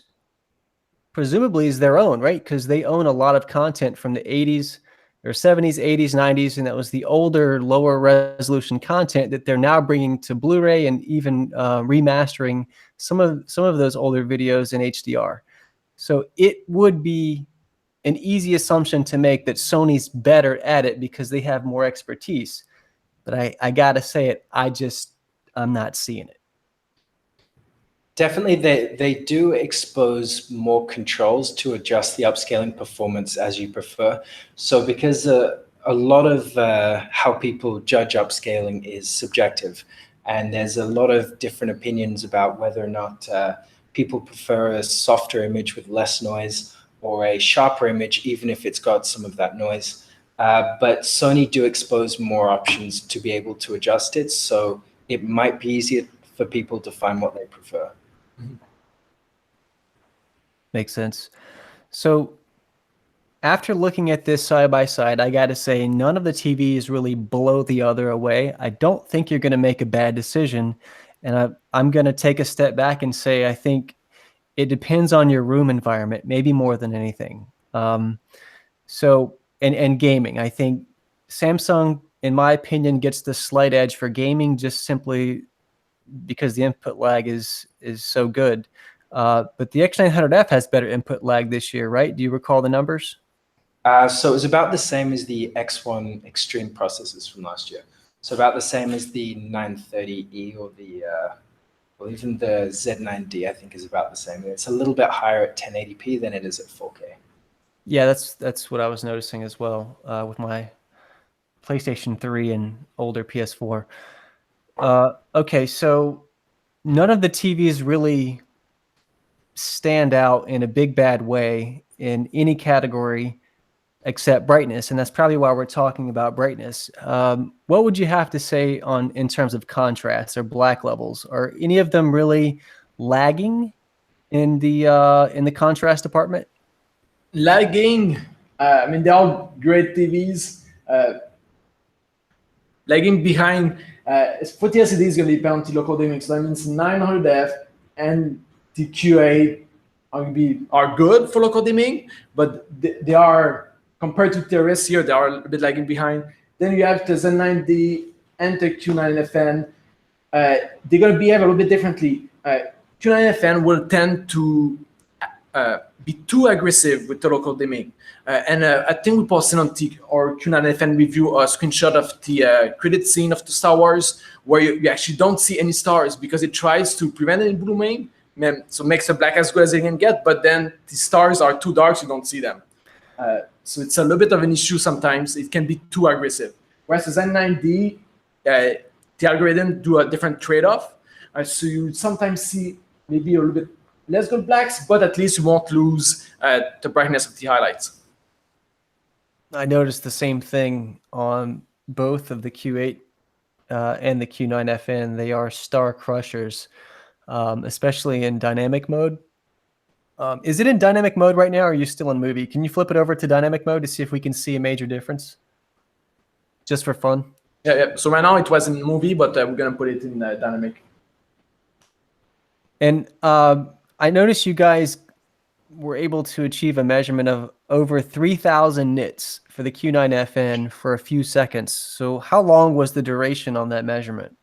Speaker 1: presumably is their own, right? Because they own a lot of content from the 80s or 70s, 80s, 90s, and that was the older, lower resolution content that they're now bringing to Blu-ray and even remastering some of those older videos in HDR. So it would be an easy assumption to make that Sony's better at it because they have more expertise. But I gotta say it, I'm not seeing it.
Speaker 5: Definitely, they do expose more controls to adjust the upscaling performance as you prefer. So because a lot of how people judge upscaling is subjective, and there's a lot of different opinions about whether or not people prefer a softer image with less noise or a sharper image, even if it's got some of that noise. But Sony do expose more options to be able to adjust it, so it might be easier for people to find what they prefer.
Speaker 1: Makes sense. So after looking at this side by side, I got to say none of the TVs really blow the other away. I don't think you're going to make a bad decision. And I'm going to take a step back and say I think it depends on your room environment, maybe more than anything. So gaming, I think Samsung, in my opinion, gets the slight edge for gaming just simply because the input lag is so good. But the X900F has better input lag this year, right? Do you recall the numbers?
Speaker 5: So it was about the same as the X1 Extreme processors from last year. So about the same as the 930E or even the Z9D, I think, is about the same. It's a little bit higher at 1080p than it is at 4K.
Speaker 1: Yeah, that's what I was noticing as well with my PlayStation 3 and older PS4. Okay, so none of the TVs really stand out in a big bad way in any category except brightness, and that's probably why we're talking about brightness. What would you have to say in terms of contrast or black levels? Are any of them really lagging in the contrast department?
Speaker 2: Lagging, I mean, they're all great TVs. Lagging behind, for the LCD is going to depend on the local dimming. So that means 900F and the Q8 are good for local dimming, but they are, compared to terrorists here, they are a bit lagging behind. Then you have the Z9D and the Q9FN. They're going to behave a little bit differently. Q9FN will tend to be too aggressive with the local dimming. And I think we posted on our Q9FN review a screenshot of the credit scene of the Star Wars, where you actually don't see any stars because it tries to prevent any blooming, so it makes the black as good as it can get, but then the stars are too dark, so you don't see them. So it's a little bit of an issue sometimes. It can be too aggressive. Whereas the Z9D, the algorithm do a different trade-off. So you sometimes see maybe a little bit less good blacks, but at least you won't lose the brightness of the highlights.
Speaker 1: I noticed the same thing on both of the Q8 and the Q9FN. They are star crushers, especially in dynamic mode. Is it in dynamic mode right now, or are you still in movie? Can you flip it over to dynamic mode to see if we can see a major difference? Just for fun.
Speaker 2: Yeah. So right now it was in movie, but we're going to put it in dynamic.
Speaker 1: And I noticed you guys were able to achieve a measurement of over 3,000 nits for the Q9FN for a few seconds. So how long was the duration on that measurement?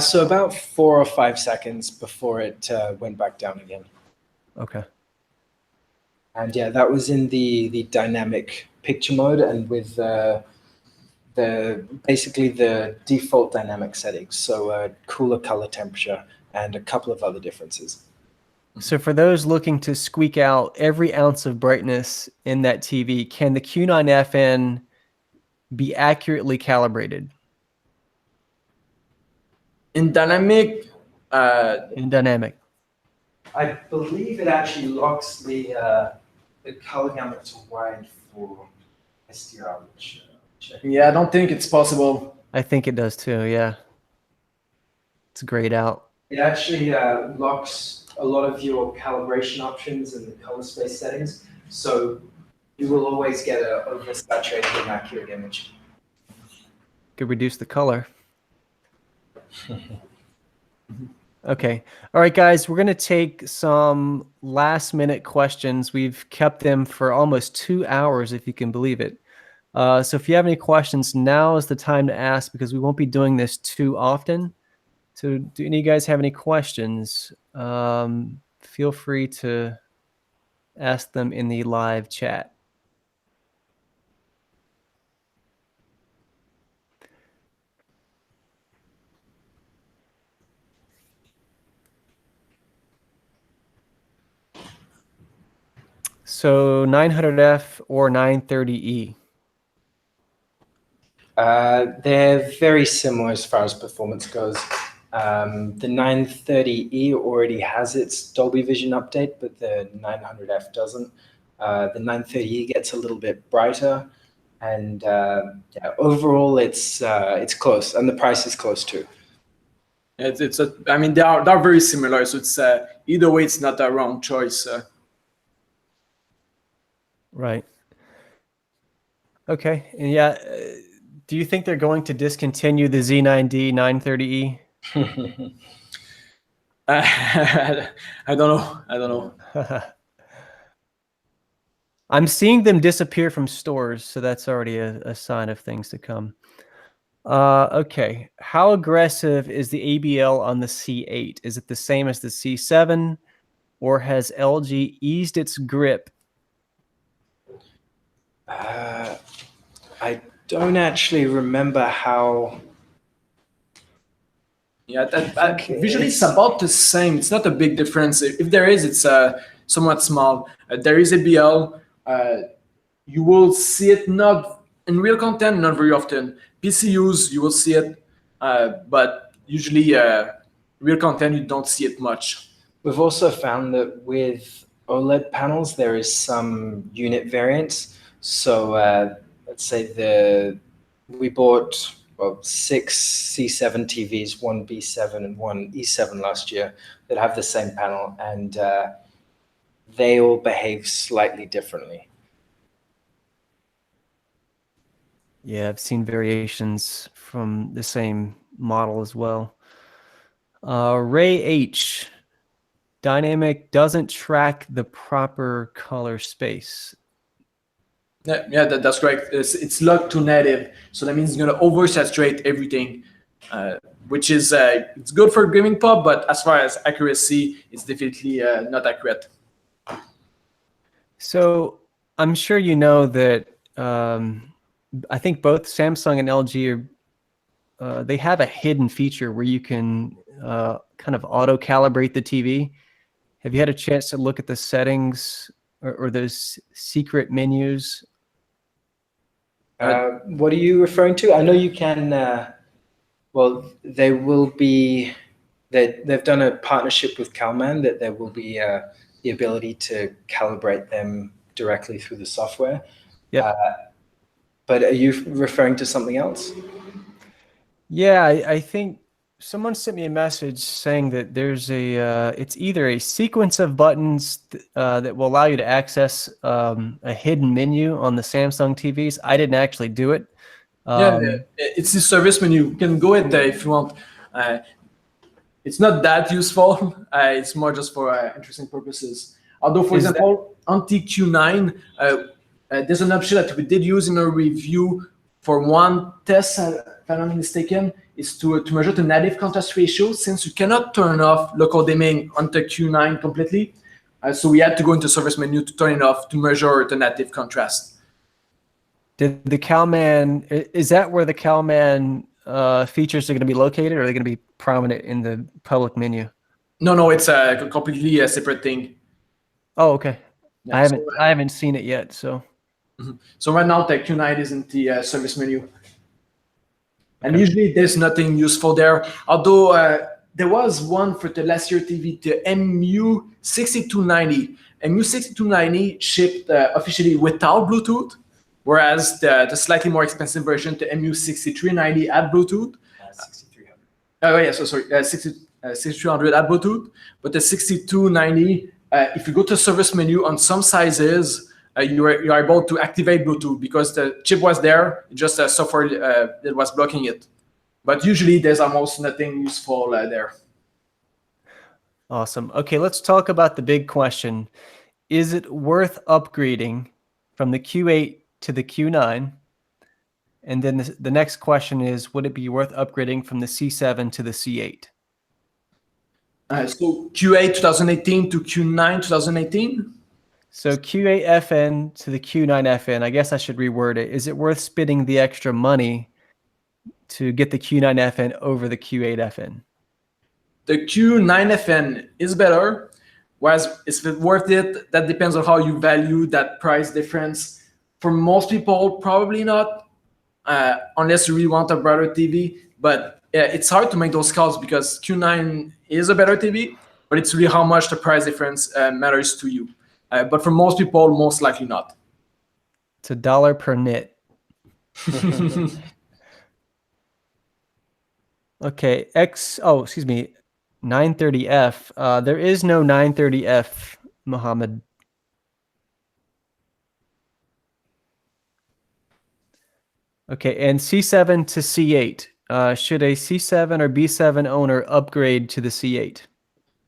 Speaker 5: So about 4 or 5 seconds before it went back down again.
Speaker 1: Okay.
Speaker 5: And yeah, that was in the dynamic picture mode and with basically the default dynamic settings. So cooler color temperature and a couple of other differences.
Speaker 1: So for those looking to squeak out every ounce of brightness in that TV, can the Q9FN be accurately calibrated?
Speaker 2: In dynamic?
Speaker 1: In dynamic.
Speaker 3: I believe it actually locks the color gamut to wide for SDR, which
Speaker 2: Yeah, I don't think it's possible.
Speaker 1: I think it does too, yeah. It's grayed out.
Speaker 3: it actually locks a lot of your calibration options and the color space settings. So you will always get an oversaturated, inaccurate image.
Speaker 1: Could reduce the color. Okay. All right, guys, we're going to take some last minute questions. We've kept them for almost 2 hours, if you can believe it. So if you have any questions, now is the time to ask, because we won't be doing this too often. So do any of you guys have any questions? Feel free to ask them in the live chat. So 900F or 930E?
Speaker 5: They're very similar as far as performance goes. The 930E already has its Dolby Vision update, but the 900F doesn't. The 930E gets a little bit brighter, and yeah, overall it's close, and the price is close too.
Speaker 2: I mean, they are very similar, so it's either way, it's not a wrong choice.
Speaker 1: Right. Okay. And yeah, do you think they're going to discontinue the Z9D 930E?
Speaker 2: I don't know.
Speaker 1: I'm seeing them disappear from stores, so that's already a sign of things to come. Okay. How aggressive is the ABL on the C8? Is it the same as the C7, or has LG eased its grip?
Speaker 5: I don't actually remember how.
Speaker 2: Yeah, visually it's about the same. It's not a big difference. If there is, it's somewhat small. There is ABL. You will see it not in real content, not very often. PCUs, you will see it, but usually real content, you don't see it much.
Speaker 5: We've also found that with OLED panels, there is some unit variance. So let's say we bought 6 C7 TVs, 1 B7 and 1 E7 last year that have the same panel, and they all behave slightly differently.
Speaker 1: Yeah, I've seen variations from the same model as well. Ray H, dynamic doesn't track the proper color space.
Speaker 2: Yeah, that's correct. It's locked to native, so that means it's going to oversaturate everything, which is it's good for gaming pop, but as far as accuracy, it's definitely not accurate.
Speaker 1: So I'm sure you know that I think both Samsung and LG are they have a hidden feature where you can kind of auto calibrate the TV. Have you had a chance to look at the settings or those secret menus?
Speaker 5: What are you referring to? I know you can. Well, they will be. They've done a partnership with Calman that there will be the ability to calibrate them directly through the software.
Speaker 1: Yeah.
Speaker 5: But are you referring to something else?
Speaker 1: Yeah, I think someone sent me a message saying that there's it's either a sequence of buttons that will allow you to access a hidden menu on the Samsung TVs. I didn't actually do it.
Speaker 2: It's the service menu. You can go it if you want. It's not that useful. It's more just for interesting purposes. Although, for example, on the Q9, there's an option that we did use in a review for one test, if I'm not mistaken, is to measure the native contrast ratio, since you cannot turn off local dimming on the Q9 completely. So we had to go into service menu to turn it off to measure the native contrast.
Speaker 1: Did the Calman, is that where the Calman features are going to be located, or are they going to be prominent in the public menu?
Speaker 2: No, it's a completely separate thing.
Speaker 1: Oh, okay.
Speaker 2: Yeah,
Speaker 1: I haven't seen it yet, so.
Speaker 2: So right now the Q9 is in the service menu, and usually there's nothing useful there. Although there was one for the last year TV, the MU6290. MU6290 shipped officially without Bluetooth, whereas the slightly more expensive version, the MU6390, had Bluetooth.
Speaker 5: 6300.
Speaker 2: Oh yeah, so sorry, 6300 had Bluetooth, but the 6290, if you go to service menu on some sizes, you are able to activate Bluetooth because the chip was there, just software that was blocking it. But usually there's almost nothing useful there.
Speaker 1: Awesome. Okay, let's talk about the big question. Is it worth upgrading from the Q8 to the Q9? And then the next question is, would it be worth upgrading from the C7 to the C8?
Speaker 2: So Q8 2018 to Q9 2018?
Speaker 1: So Q8FN to the Q9FN, I guess I should reword it. Is it worth spending the extra money to get the Q9FN over the Q8FN?
Speaker 2: The Q9FN is better, whereas is it worth it? That depends on how you value that price difference. For most people, probably not, unless you really want a brighter TV. But it's hard to make those calls because Q9 is a better TV, but it's really how much the price difference matters to you. But for most people, most likely not.
Speaker 1: It's $1 per nit. Okay, excuse me, 930F. There is no 930F, Mohammed. Okay, and C7 to C8. Should a C7 or B7 owner upgrade to the C8?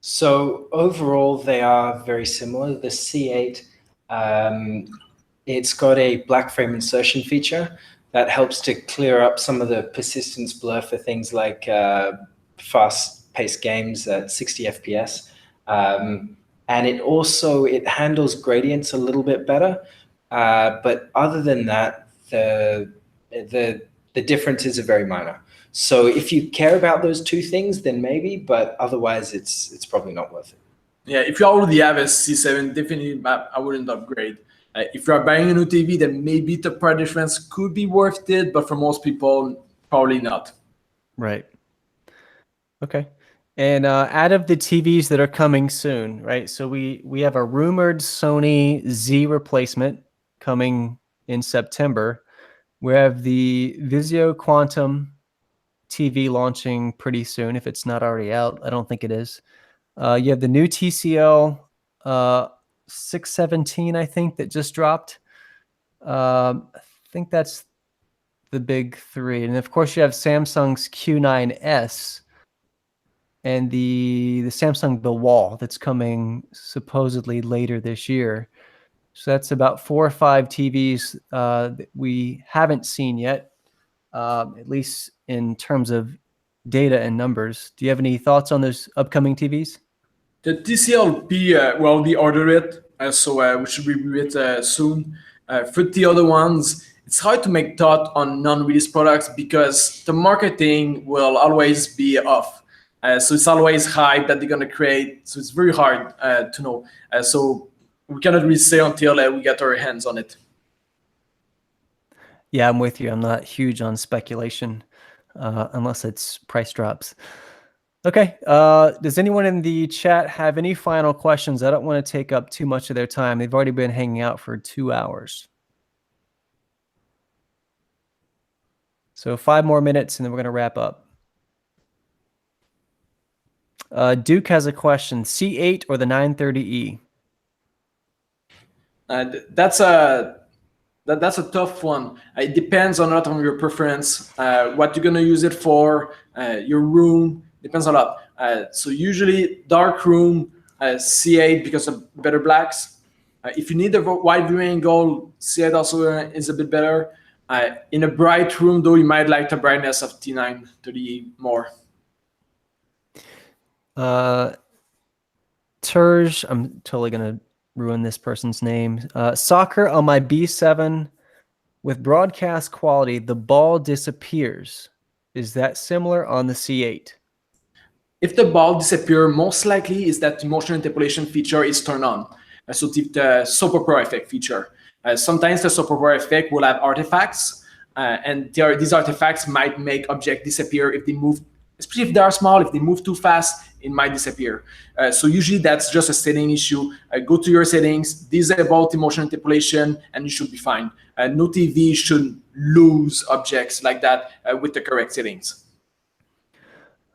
Speaker 5: So overall, they are very similar. The C8, it's got a black frame insertion feature that helps to clear up some of the persistence blur for things like fast-paced games at 60 FPS. And it handles gradients a little bit better. But other than that, the differences are very minor. So if you care about those two things, then maybe, but otherwise it's probably not worth it.
Speaker 2: Yeah, if you already have a C7, definitely I wouldn't upgrade. If you are buying a new TV, then maybe the price difference could be worth it, but for most people, probably not.
Speaker 1: Right. Okay. And out of the TVs that are coming soon, right? So we have a rumored Sony Z replacement coming in September. We have the Vizio Quantum TV launching pretty soon, if it's not already out. I don't think it is. You have the new TCL 617, I think, that just dropped. I think that's the big three. And of course, you have Samsung's Q9S. and the Samsung The Wall that's coming supposedly later this year. So that's about 4 or 5 TVs that we haven't seen yet, at least in terms of data and numbers. Do you have any thoughts on those upcoming TVs?
Speaker 2: The TCLP, well, we ordered it, so we should review it soon. For the other ones, it's hard to make thought on non-release products because the marketing will always be off. So it's always hype that they're going to create. So it's very hard to know. So we cannot really say until we get our hands on it.
Speaker 1: Yeah, I'm with you. I'm not huge on speculation unless it's price drops. Okay. Does anyone in the chat have any final questions? I don't want to take up too much of their time. They've already been hanging out for 2 hours. So 5 more minutes and then we're going to wrap up. Duke has a question. C8 or the 930E?
Speaker 2: That's a tough one. It depends a lot on your preference, what you're going to use it for, your room. Depends a lot. So usually dark room, C8 because of better blacks. If you need a wide viewing angle, C8 also is a bit better. In a bright room, though, you might like the brightness of T930 more.
Speaker 1: Terj, I'm totally going to ruin this person's name. Soccer on my B7 with broadcast quality, the ball disappears. Is that similar on the C8?
Speaker 2: If the ball disappears, most likely is that the motion interpolation feature is turned on. So the soap opera effect feature. Sometimes the soap opera effect will have artifacts, and these artifacts might make objects disappear if they move, especially if they are small. If they move too fast, it might disappear. So usually that's just a setting issue. Go to your settings, disable the motion interpolation, and you should be fine. No TV should lose objects like that with the correct settings.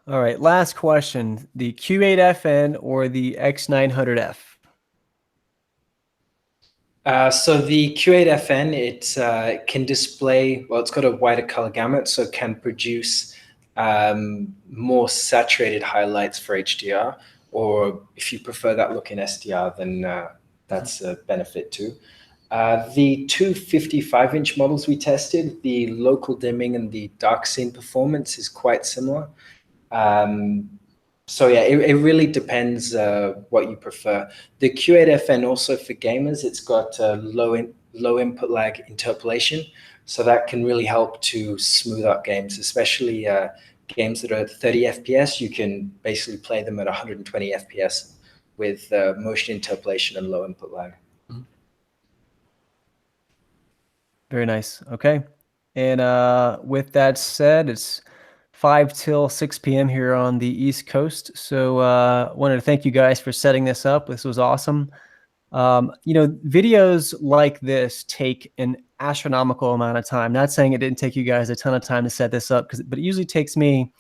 Speaker 1: All right, last question. The Q8FN or the X900F?
Speaker 5: So the Q8FN, it can display, well, it's got a wider color gamut, so it can produce more saturated highlights for HDR, or if you prefer that look in SDR, then that's a benefit too. The two 55-inch models we tested, the local dimming and the dark scene performance is quite similar. So yeah, it really depends what you prefer. The Q8FN also for gamers, it's got low input lag interpolation, so that can really help to smooth up games, especially games that are at 30 FPS. You can basically play them at 120 FPS with motion interpolation and low input lag.
Speaker 1: Very nice. Okay. And with that said, it's 5 till 6 p.m. here on the East Coast. So wanted to thank you guys for setting this up. This was awesome. You know, videos like this take an astronomical amount of time. Not saying it didn't take you guys a ton of time to set this up, but it usually takes me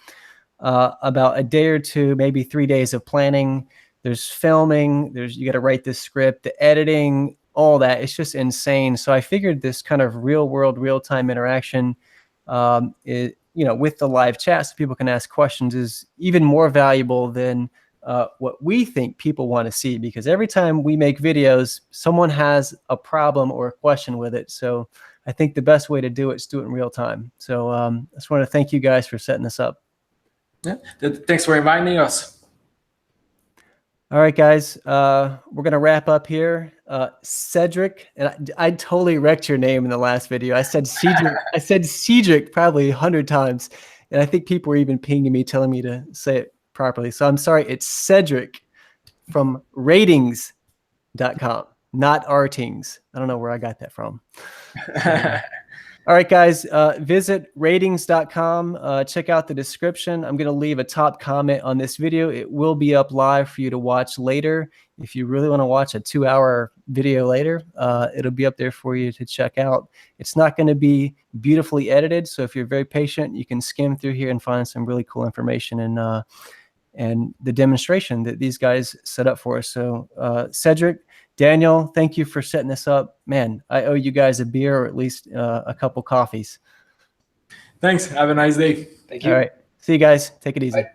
Speaker 1: about a day or two, maybe 3 days of planning. There's filming, you got to write this script, the editing, all that. It's just insane. So I figured this kind of real world, real-time interaction you know, with the live chat so people can ask questions is even more valuable than what we think people want to see, because every time we make videos, someone has a problem or a question with it. So I think the best way to do it is do it in real time. So I just want to thank you guys for setting this up.
Speaker 2: Yeah, thanks for inviting us.
Speaker 1: All right, guys, we're going to wrap up here. Cedric, and I totally wrecked your name in the last video. I said Cedric, I said Cedric probably 100 times, and I think people were even pinging me, telling me to say it properly. So I'm sorry, it's Cedric from Rtings.com, not Rtings. I don't know where I got that from. All right, guys, visit Rtings.com. Check out the description. I'm going to leave a top comment on this video. It will be up live for you to watch later. If you really want to watch a 2-hour video later, it'll be up there for you to check out. It's not going to be beautifully edited, so if you're very patient, you can skim through here and find some really cool information and the demonstration that these guys set up for us. So Cedric, Daniel, thank you for setting this up. Man, I owe you guys a beer or at least a couple coffees.
Speaker 2: Thanks. Have a nice day.
Speaker 5: Thank you.
Speaker 1: All right. See you guys. Take it easy.
Speaker 5: Bye.